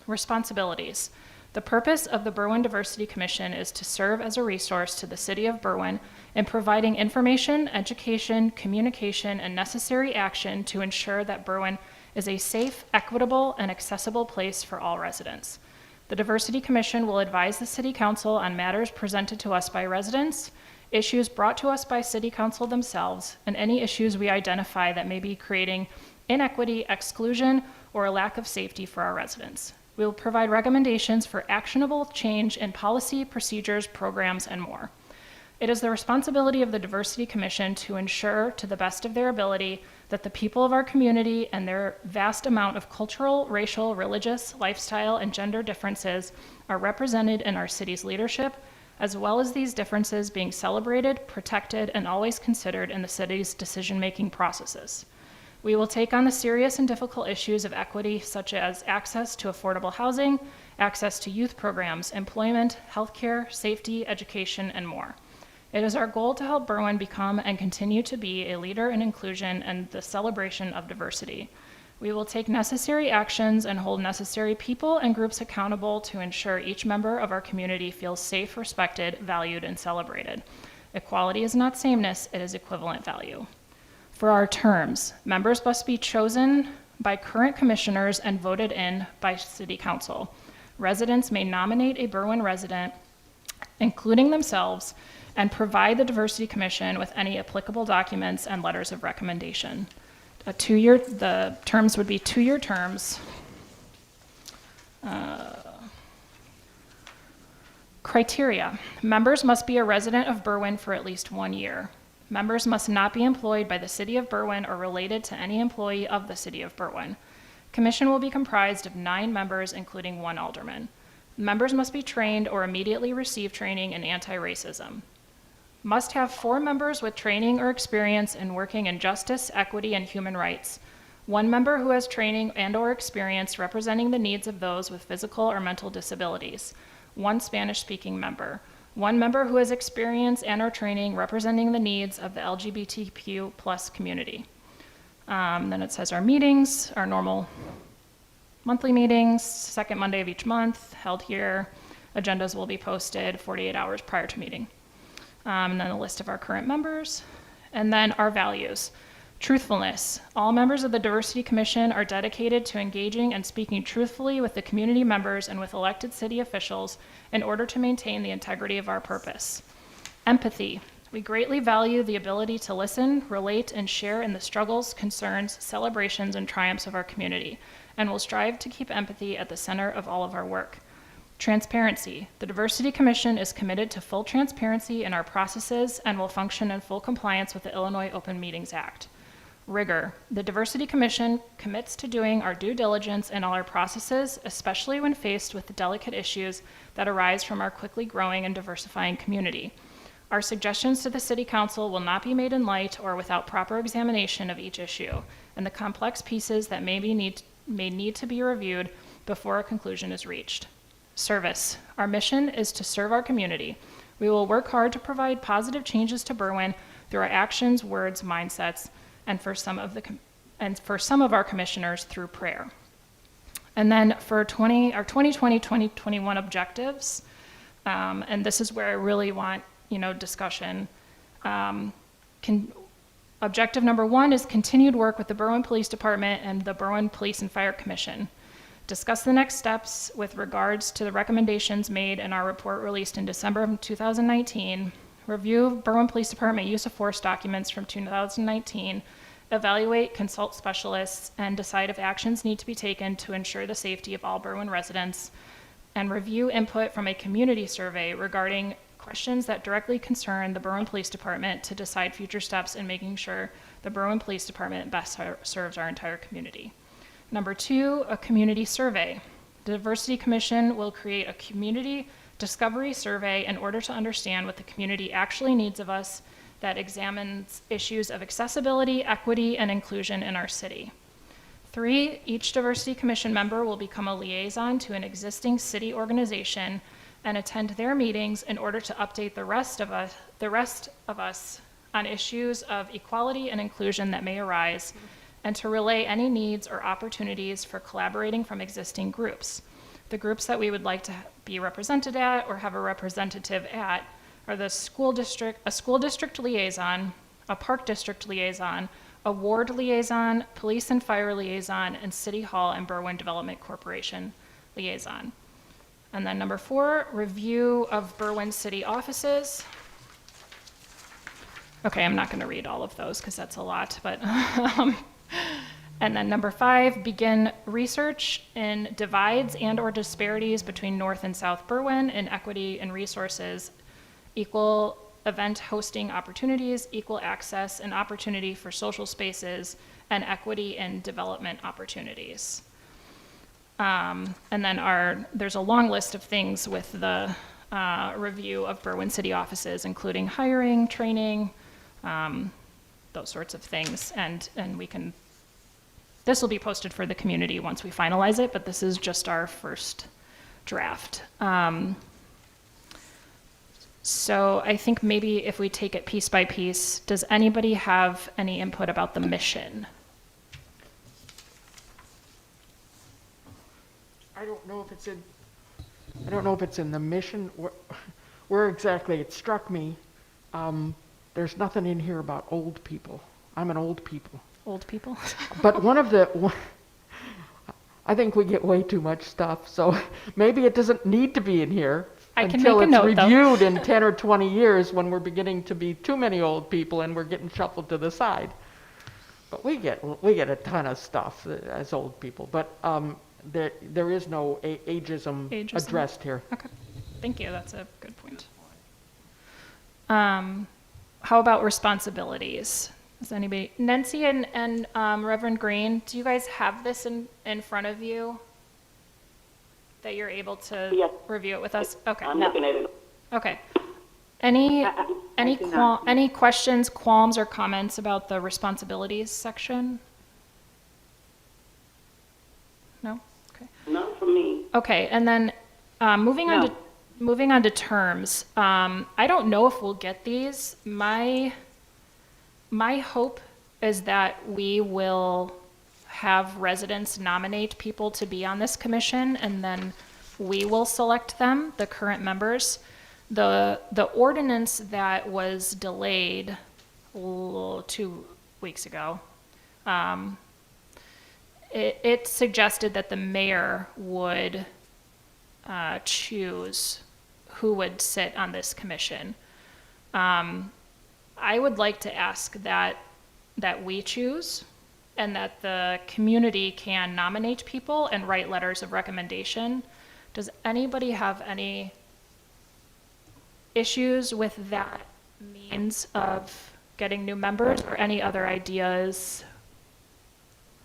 Responsibilities. The purpose of the Berwyn Diversity Commission is to serve as a resource to the City of Berwyn in providing information, education, communication, and necessary action to ensure that Berwyn is a safe, equitable, and accessible place for all residents. The Diversity Commission will advise the City Council on matters presented to us by residents, issues brought to us by City Council themselves, and any issues we identify that may be creating inequity, exclusion, or a lack of safety for our residents. We will provide recommendations for actionable change in policy, procedures, programs, and more. It is the responsibility of the Diversity Commission to ensure, to the best of their ability, that the people of our community and their vast amount of cultural, racial, religious, lifestyle, and gender differences are represented in our city's leadership, as well as these differences being celebrated, protected, and always considered in the city's decision-making processes. We will take on the serious and difficult issues of equity, such as access to affordable housing, access to youth programs, employment, healthcare, safety, education, and more. It is our goal to help Berwyn become and continue to be a leader in inclusion and the celebration of diversity. We will take necessary actions and hold necessary people and groups accountable to ensure each member of our community feels safe, respected, valued, and celebrated. Equality is not sameness, it is equivalent value. For our terms, members must be chosen by current commissioners and voted in by City Council. Residents may nominate a Berwyn resident, including themselves, and provide the Diversity Commission with any applicable documents and letters of recommendation. The terms would be 2-year terms. Criteria. Members must be a resident of Berwyn for at least 1 year. Members must not be employed by the City of Berwyn or related to any employee of the City of Berwyn. Commission will be comprised of 9 members, including 1 alderman. Members must be trained or immediately receive training in anti-racism. Must have 4 members with training or experience in working in justice, equity, and human rights. 1 member who has training and/or experience representing the needs of those with physical or mental disabilities. 1 Spanish-speaking member. 1 member who has experience and/or training representing the needs of the LGBTQ+ community. Then it says our meetings, our normal monthly meetings, second Monday of each month, held here. Agendas will be posted 48 hours prior to meeting. And then a list of our current members, and then our values. Truthfulness. All members of the Diversity Commission are dedicated to engaging and speaking truthfully with the community members and with elected city officials in order to maintain the integrity of our purpose. Empathy. We greatly value the ability to listen, relate, and share in the struggles, concerns, celebrations, and triumphs of our community, and will strive to keep empathy at the center of all of our work. Transparency. The Diversity Commission is committed to full transparency in our processes and will function in full compliance with the Illinois Open Meetings Act. Rigor. The Diversity Commission commits to doing our due diligence in all our processes, especially when faced with the delicate issues that arise from our quickly growing and diversifying community. Our suggestions to the City Council will not be made in light or without proper examination of each issue, and the complex pieces that may need to be reviewed before a conclusion is reached. Service. Our mission is to serve our community. We will work hard to provide positive changes to Berwyn through our actions, words, mindsets, and for some of our commissioners through prayer. And then for our 2020-2021 objectives, and this is where I really want discussion. Objective number 1 is continued work with the Berwyn Police Department and the Berwyn Police and Fire Commission. Discuss the next steps with regards to the recommendations made in our report released in December of 2019. Review Berwyn Police Department use of force documents from 2019. Evaluate, consult specialists, and decide if actions need to be taken to ensure the safety of all Berwyn residents. And review input from a community survey regarding questions that directly concern the Berwyn Police Department to decide future steps in making sure the Berwyn Police Department best serves our entire community. Number 2, a community survey. The Diversity Commission will create a community discovery survey in order to understand what the community actually needs of us that examines issues of accessibility, equity, and inclusion in our city. 3, each Diversity Commission member will become a liaison to an existing city organization and attend their meetings in order to update the rest of us on issues of equality and inclusion that may arise, and to relay any needs or opportunities for collaborating from existing groups. The groups that we would like to be represented at or have a representative at are a school district liaison, a park district liaison, a ward liaison, police and fire liaison, and City Hall and Berwyn Development Corporation liaison. And then number 4, review of Berwyn city offices. Okay, I'm not going to read all of those because that's a lot, but and then number 5, begin research in divides and or disparities between North and South Berwyn in equity and resources, equal event hosting opportunities, equal access and opportunity for social spaces, and equity in development opportunities. And then there's a long list of things with the review of Berwyn city offices, including hiring, training, those sorts of things. And this will be posted for the community once we finalize it, but this is just our first draft. So I think maybe if we take it piece by piece, does anybody have any input about the mission? I don't know if it's in the mission, where exactly it struck me. There's nothing in here about old people. I'm an old people. Old people? But I think we get way too much stuff, so maybe it doesn't need to be in here I can until make a it's note, though. reviewed in 10 or 20 years when we're beginning to be too many old people and we're getting shuffled to the side. But we get a ton of stuff as old people, but there is no ageism Ageism. addressed here. Okay, thank you, that's a good point. How about responsibilities? Does anybody, Nancy and Reverend Green, do you guys have this in front of you? That you're able to Yes. review it with us? Okay. I'm looking at it. Okay. Any do not. any questions, qualms, or comments about the responsibilities section? No? Okay. None for me. Okay, and then moving on to terms. I don't know if we'll get these. My hope is that we will have residents nominate people to be on this commission, and then we will select them, the current members. The ordinance that was delayed 2 weeks ago, it suggested that the mayor would choose who would sit on this commission. I would like to ask that we choose, and that the community can nominate people and write letters of recommendation. Does anybody have any issues with that means of getting new members, or any other ideas?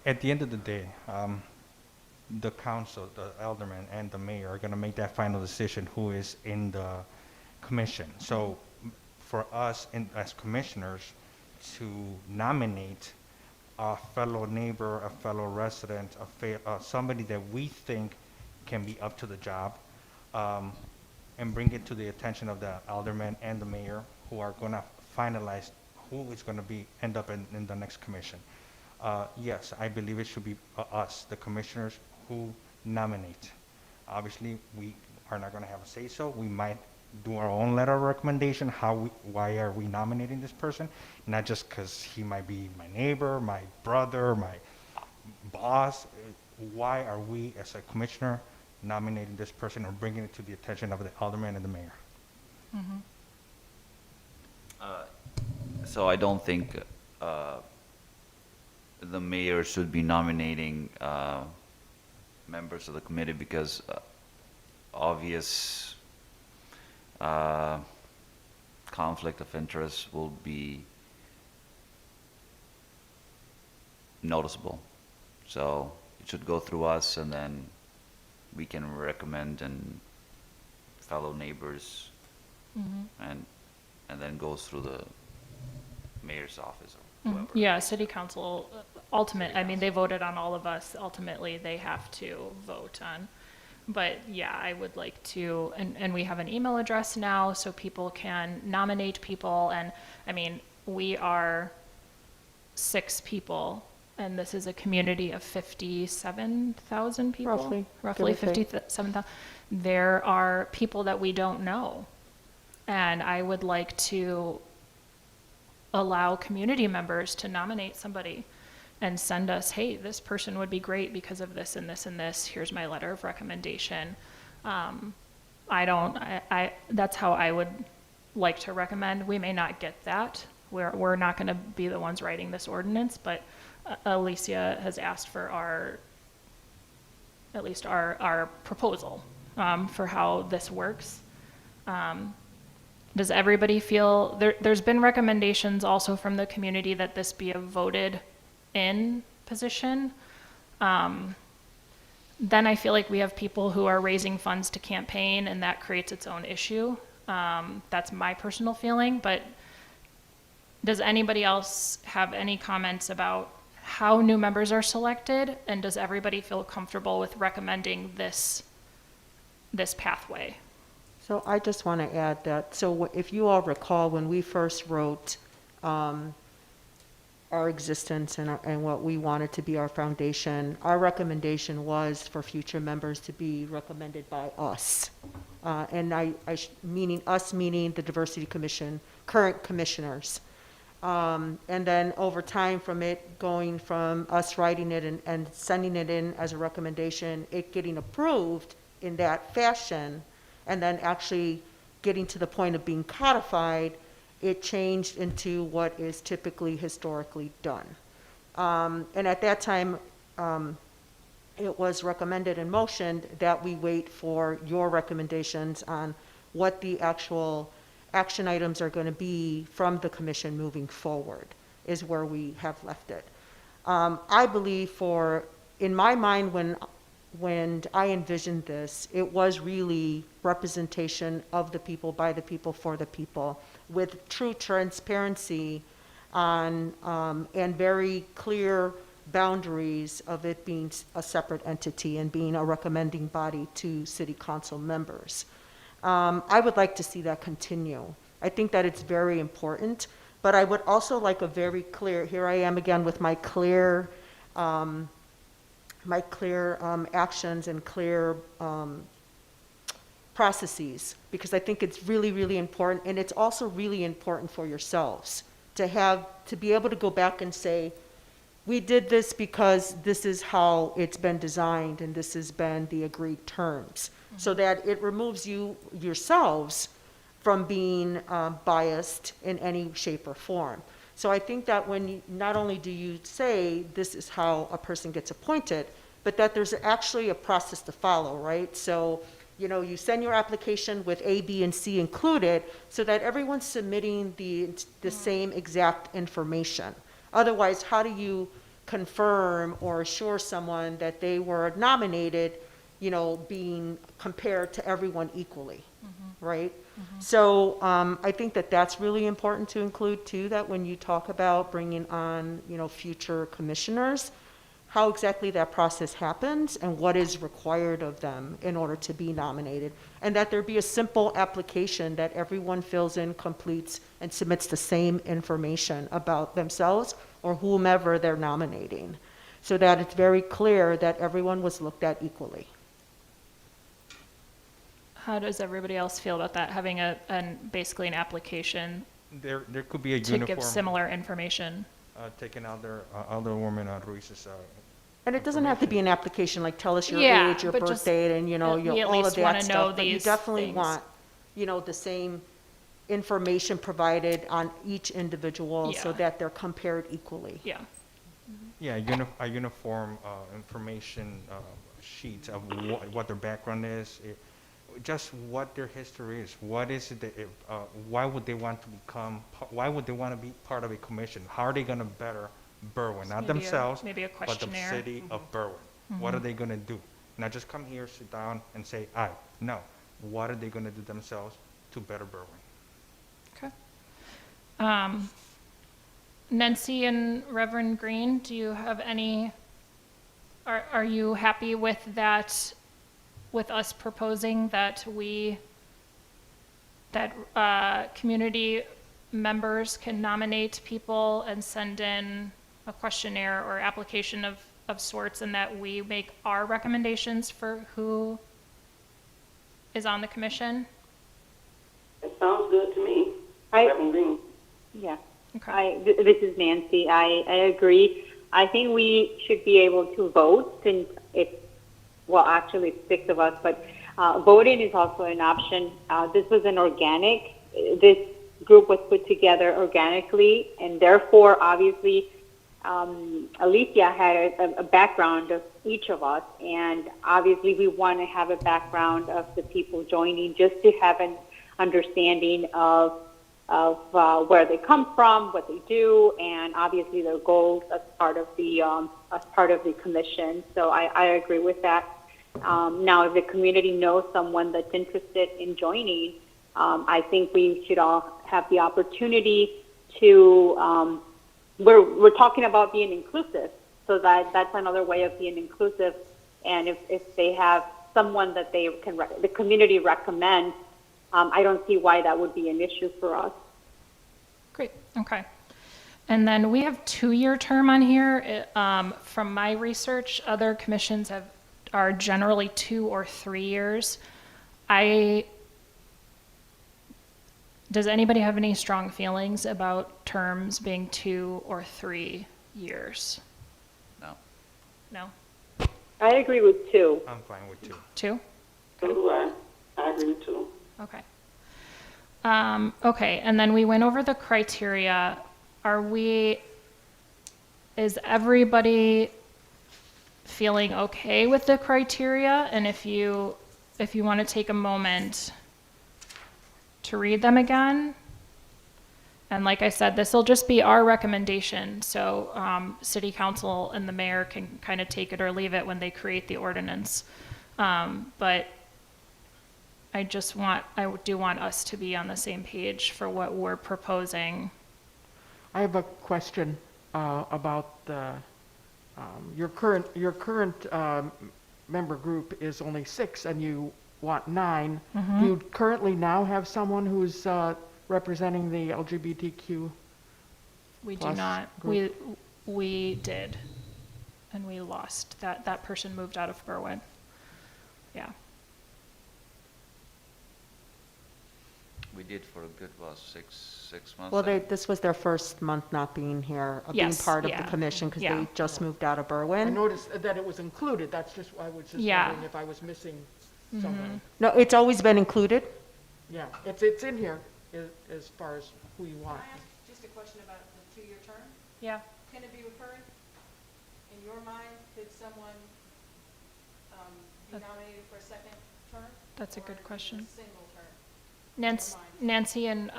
At the end of the day, the council, the alderman, and the mayor are going to make that final decision who is in the commission. So for us as commissioners to nominate a fellow neighbor, a fellow resident, somebody that we think can be up to the job, and bring it to the attention of the alderman and the mayor, who are going to finalize who is going to end up in the next commission. Yes, I believe it should be us, the commissioners, who nominate. Obviously, we are not going to have a say-so. We might do our own letter of recommendation, why are we nominating this person? Not just because he might be my neighbor, my brother, my boss. Why are we, as a commissioner, nominating this person or bringing it to the attention of the alderman and the mayor? Mm-hmm. So I don't think the mayor should be nominating members of the committee, because obvious conflict of interest will be noticeable. So it should go through us, and then we can recommend and fellow neighbors, and then goes through the mayor's office or whoever. Yeah, city council, I mean, they voted on all of us. Ultimately, they have to vote on. But yeah, I would like to, and we have an email address now, so people can nominate people. And I mean, we are 6 people, and this is a community of 57,000 people. Roughly give or take. 57,000. There are people that we don't know. And I would like to allow community members to nominate somebody and send us, hey, this person would be great because of this and this and this. Here's my letter of recommendation. That's how I would like to recommend. We may not get that. We're not going to be the ones writing this ordinance, but Alicia has asked for at least our proposal for how this works. Does everybody feel, there's been recommendations also from the community that this be a voted in position. Then I feel like we have people who are raising funds to campaign, and that creates its own issue. That's my personal feeling, but does anybody else have any comments about how new members are selected, and does everybody feel comfortable with recommending this this pathway. So I just want to add that, so if you all recall, when we first wrote our existence and what we wanted to be our foundation, our recommendation was for future members to be recommended by us. And meaning us, meaning the Diversity Commission, current commissioners. And then over time, from it going from us writing it and sending it in as a recommendation, it getting approved in that fashion, and then actually getting to the point of being codified, it changed into what is typically historically done. And at that time, it was recommended and motioned that we wait for your recommendations on what the actual action items are going to be from the commission moving forward, is where we have left it. I believe in my mind, when I envisioned this, it was really representation of the people, by the people, for the people, with true transparency on, and very clear boundaries of it being a separate entity and being a recommending body to city council members. I would like to see that continue. I think that it's very important, but I would also like a very clear, here I am again with my clear actions and clear processes, because I think it's really, really important, and it's also really important for yourselves to be able to go back and say, we did this because this is how it's been designed and this has been the agreed terms, so that it removes yourselves from being biased in any shape or form. So I think that not only do you say this is how a person gets appointed, but that there's actually a process to follow, right? So, you send your application with A, B, and C included, so that everyone's submitting the same exact information. Otherwise, how do you confirm or assure someone that they were nominated, being compared to everyone equally, right? So I think that that's really important to include too, that when you talk about bringing on, future commissioners, how exactly that process happens and what is required of them in order to be nominated, and that there be a simple application that everyone fills in, completes, and submits the same information about themselves or whomever they're nominating, so that it's very clear that everyone was looked at equally. How does everybody else feel about that, having basically an application There could be a to uniform. give similar information? Taking out their Alderwoman Ruiz's. And it doesn't have to be an application, like tell us your Yeah, age, your but birth just date, and we at all least of that wanna know stuff. But you these definitely things. want, the same information provided on each individual, so Yeah. that they're compared equally. Yeah. Yeah, a uniform information sheet of what their background is, just what their history is. What is it that, why would they want to why would they want to be part of a commission? How are they going to better Berwyn? Not Maybe themselves, maybe a but the questionnaire. city of Berwyn. What are they going to do? Not just come here, sit down, and say, aye. No. What are they going to do themselves to better Berwyn? Okay. Nancy and Reverend Green, do you have any, are you happy with that, with us proposing that community members can nominate people and send in a questionnaire or application of sorts, and that we make our recommendations for who is on the commission? That sounds good to me. I- Reverend Green. Yeah. Okay. This is Nancy. I agree. I think we should be able to vote, since actually it's 6 of us, but voting is also an option. This was this group was put together organically, and therefore, obviously, Alicia had a background of each of us, and obviously we want to have a background of the people joining, just to have an understanding of where they come from, what they do, and obviously their goals as part of the commission. So I agree with that. Now, if the community knows someone that's interested in joining, I think we should all have the opportunity to. We're talking about being inclusive, so that's another way of being inclusive. And if they have someone that the community recommends, I don't see why that would be an issue for us. Great, okay. And then we have 2-year term on here. From my research, other commissions are generally 2 or 3 years. Does anybody have any strong feelings about terms being 2 or 3 years? No. No? I agree with 2. I'm fine with 2. 2? So do I. I agree too. Okay. Okay, and then we went over the criteria. Is everybody feeling okay with the criteria? And if you want to take a moment to read them again. And like I said, this will just be our recommendation. So city council and the mayor can kind of take it or leave it when they create the ordinance. But I do want us to be on the same page for what we're proposing. I have a question about your current member group is only 6 and you want 9. Do you currently now have someone who's representing the LGBTQ? We do plus not. group? We did, and we lost. That person moved out of Berwyn. Yeah. We did for a good, 6 months. Well, this was their first month not being here, being Yes, part of yeah. the commission, because Yeah. they just moved out of I Berwyn. noticed that it was included. I was just Yeah. wondering if I was missing someone. No, it's always been included. Yeah, it's in here as far as who you Can want. I ask just a question about the 2-year term? Yeah. Can it be recurring? In your mind, could someone be nominated for a second term? That's a good Or is it question. a single term? Nancy and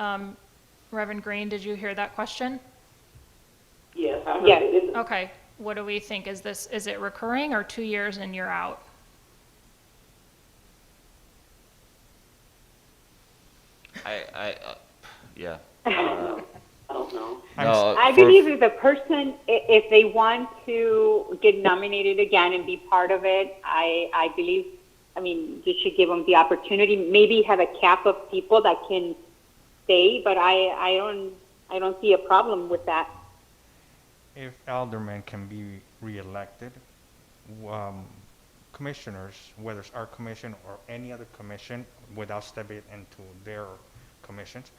Reverend Green, did you hear that question? Yes, I heard Yes. it. Okay. What do we think? Is it recurring or 2 years and you're out? Yeah. I don't know. No, I believe if the person, if they want to get nominated again and be part of it, I believe, you should give them the opportunity. Maybe have a cap of people that can stay, but I don't see a problem with that. If aldermen can be reelected, commissioners, whether it's our commission or any other commission, without stepping into their commissions,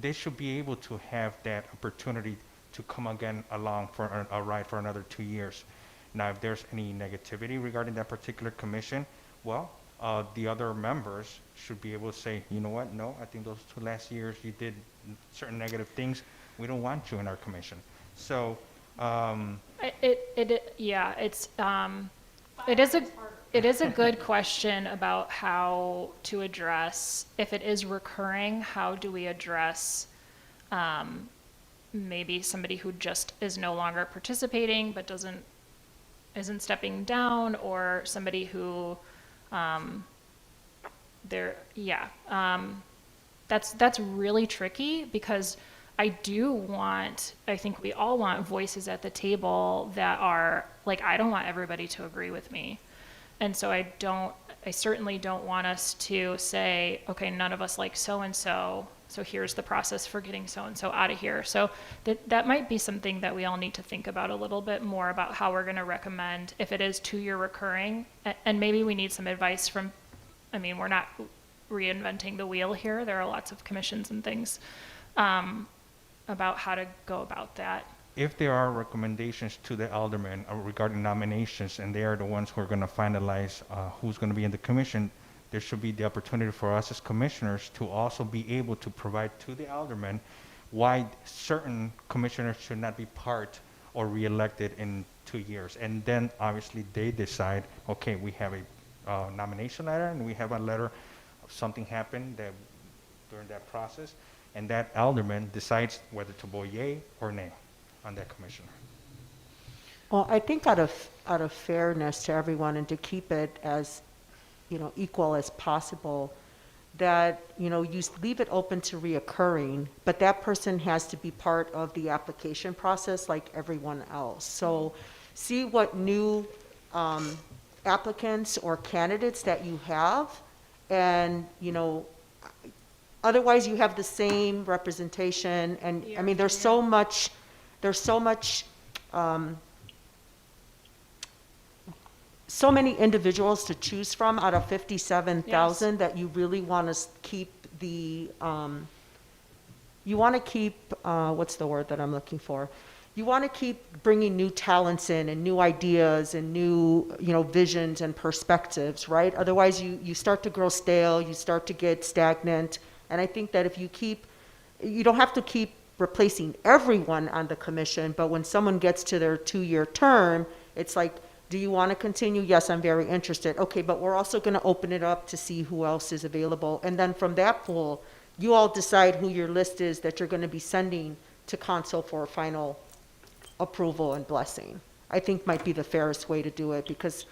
they should be able to have that opportunity to come again along for a ride for another 2 years. Now, if there's any negativity regarding that particular commission, well, the other members should be able to say, you know what, no, I think those 2 last years you did certain negative things. We don't want you in our commission. So, It is a good question about how to address, if it is recurring, how do we address maybe somebody who just is no longer participating but isn't stepping down, or somebody who that's really tricky, because I think we all want voices at the table that are like, I don't want everybody to agree with me. And so I certainly don't want us to say, okay, none of us like so-and-so, so here's the process for getting so-and-so out of here. So that might be something that we all need to think about a little bit more, about how we're going to recommend if it is 2-year recurring. And maybe we need some advice from, we're not reinventing the wheel here. There are lots of commissions and things about how to go about that. if there are recommendations to the aldermen regarding nominations, and they are the ones who are going to finalize who's going to be in the commission, there should be the opportunity for us as commissioners to also be able to provide to the aldermen why certain commissioners should not be part or reelected in 2 years. And then obviously they decide, okay, we have a nomination letter and we have a letter of something happened that during that process, and that alderman decides whether to vote yay or nay on that commissioner. Well, I think out of fairness to everyone and to keep it as, equal as possible, that, you leave it open to reoccurring, but that person has to be part of the application process like everyone else. So see what new applicants or candidates that you have. And, you know, otherwise you have the same representation. And, I mean, there's so much, so many individuals to choose from out of 57,000 that you really want to keep the, you want to keep, what's the word that I'm looking for? You want to keep bringing new talents in and new ideas and new, you know, visions and perspectives, right? Otherwise, you start to grow stale, you start to get stagnant. And I think that if you keep, you don't have to keep replacing everyone on the commission, but when someone gets to their 2-year term, it's like, do you want to continue? Yes, I'm very interested. Okay, but we're also going to open it up to see who else is available. And then from that pool, you all decide who your list is that you're going to be sending to council for a final approval and blessing. I think might be the fairest way to do it, because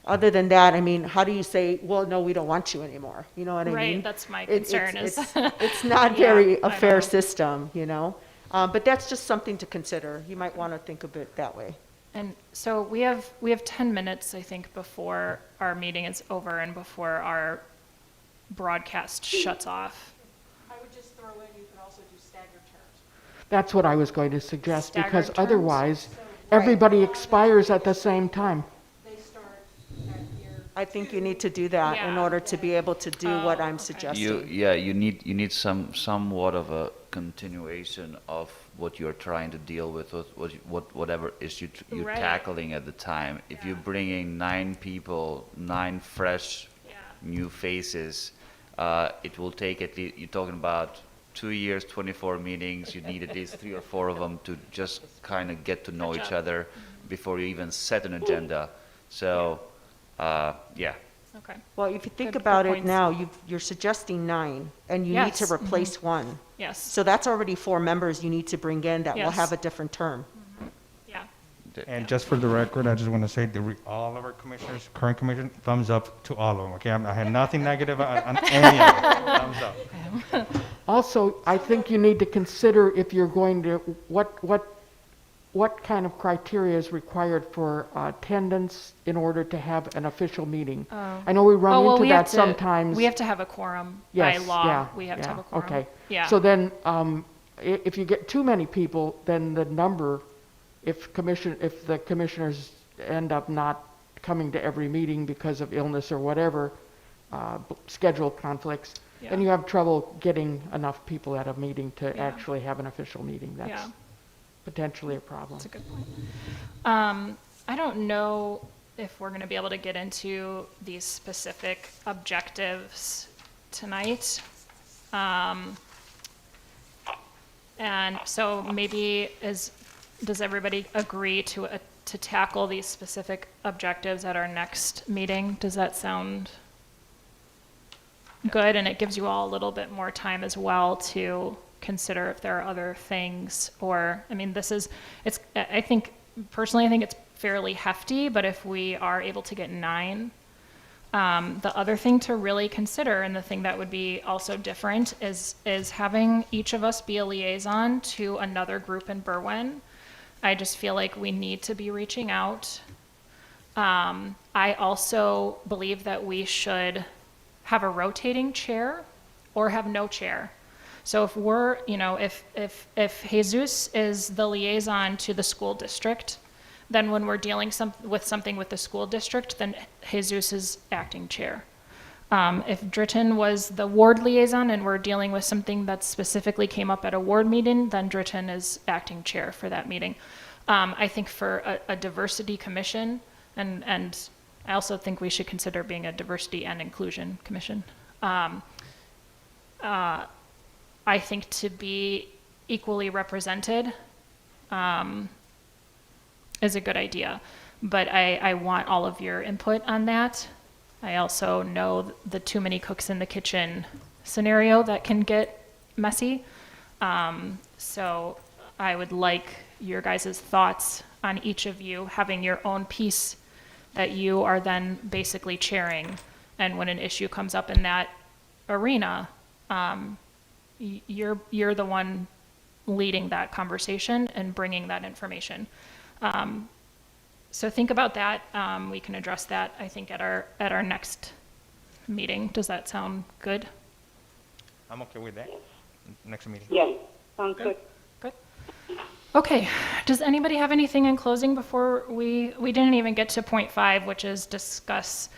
other than that, I mean, how do you say, well, no, we don't want you anymore? You know what I mean? Right, that's my concern It's not Yeah, very a I fair know. system, you know? But that's just something to consider. You might want to think of it that way. And so we have 10 minutes, I think, before our meeting is over and before our broadcast shuts off. I would just throw in, you can also do staggered terms. That's what I was going to suggest, because Staggered terms? otherwise, everybody expires at the same time. They start at year. I think you need to do that in Yeah. order to be able to do what Oh, I'm okay. suggesting. You need somewhat of a continuation of what you're trying to deal with, whatever issue you're Right. tackling at the time. If you're bringing 9 people, 9 fresh, Yeah. new faces, it will take at least, you're talking about 2 years, 24 meetings. You need at least 3 or 4 of them to just kind of get to know Catch each up. other before you even set an agenda. So, yeah. Okay. Well, If you think Good about it points. now, you're suggesting 9, and you need to Yes, mhm. replace 1. Yes. So that's already 4 members you need to bring in that will Yes. have a different term. Yeah. And just for the record, I just want to say all of our commissioners, current commission, thumbs up to all of them, okay? I had nothing negative on any of them. Thumbs up. Also, I think you need to consider if you're going to, what kind of criteria is required for attendance in order to have an official meeting? I know we Oh, run well, into we have that to, sometimes. we have to have a quorum by Yes, law. yeah, We have to yeah, have a quorum. Okay. Yeah. So then, if you get too many people, then the number, if the commissioners end up not coming to every meeting because of illness or whatever, schedule conflicts, then Yeah. you have trouble getting enough people at a meeting to Yeah. actually have an official meeting. That's Yeah. potentially a problem. That's a good point. I don't know if we're going to be able to get into these specific objectives tonight. And so maybe does everybody agree to tackle these specific objectives at our next meeting? Does that sound good? And it gives you all a little bit more time as well to consider if there are other things, or, I mean, I think, personally, I think it's fairly hefty, but if we are able to get 9, the other thing to really consider, and the thing that would be also different, is having each of us be a liaison to another group in Berwyn. I just feel like we need to be reaching out. I also believe that we should have a rotating chair or have no chair. So if we're, if Jesus is the liaison to the school district, then when we're dealing with something with the school district, then Jesus is acting chair. If Dritton was the ward liaison and we're dealing with something that specifically came up at a ward meeting, then Dritton is acting chair for that meeting. I think for a diversity commission, and I also think we should consider being a diversity and inclusion commission. I think to be equally represented is a good idea, but I want all of your input on that. I also know the too many cooks in the kitchen scenario that can get messy. So I would like your guys' thoughts on each of you having your own piece that you are then basically chairing. And when an issue comes up in that arena, you're the one leading that conversation and bringing that information. So think about that. We can address that, I think, at our next meeting. Does that sound good? I'm okay with that. Next meeting. Yes, sounds good. Good. Okay. Does anybody have anything in closing before we didn't even get to point 5, which is discuss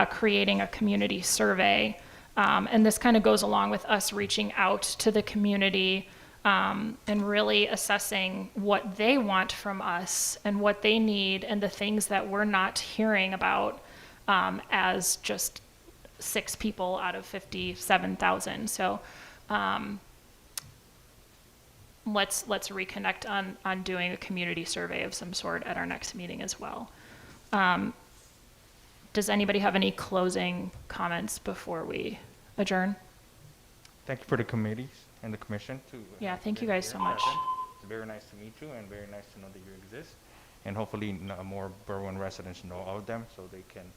creating a community survey. And this kind of goes along with us reaching out to the community and really assessing what they want from us and what they need and the things that we're not hearing about as just 6 people out of 57,000. So let's reconnect on doing a community survey of some sort at our next meeting as well. Does anybody have any closing comments before we adjourn? Thank you for the committees and the commission too. Yeah, thank you guys so much. It's very nice to meet you and very nice to know that you exist. And hopefully more Berwyn residents know of them so they can,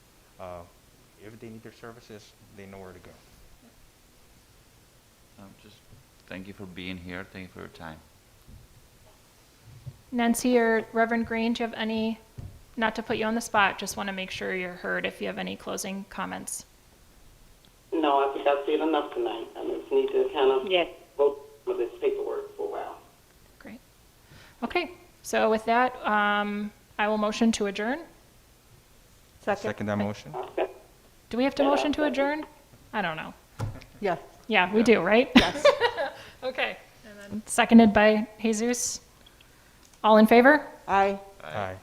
if they need their services, they know where to go. Just thank you for being here. Thank you for your time. Nancy or Reverend Green, do you have any, not to put you on the spot, just want to make sure you're heard if you have any closing comments? No, I think I've seen enough tonight. I just need to kind of Yes. go with this paperwork for a while. Great. Okay, so with that, I will motion to adjourn. Second that motion. Okay. Do we have to motion to adjourn? I don't know. Yeah. Yeah, we do, right? Yes. Okay. And then seconded by Jesus. All in favor? Aye. Aye.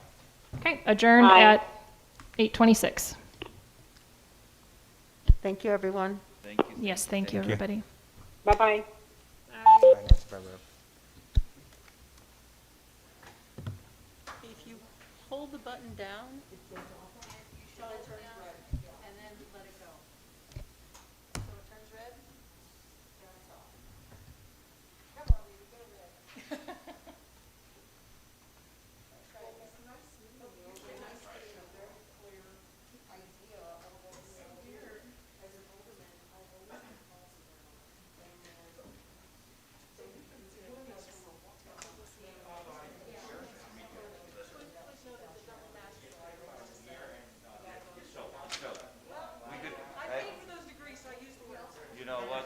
Okay, adjourned Aye. at 8:26. Thank you, everyone. Thank you. Yes, thank you, Thank you. everybody. Bye-bye. Bye, Nancy. Bye, Rev. If you hold the button down, and then let it go. So it turns red, then it's off. Come on, baby, go red. You know what?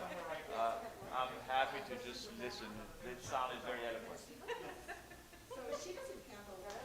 I'm happy to just listen. This sound is very eloquent. So she doesn't handle that.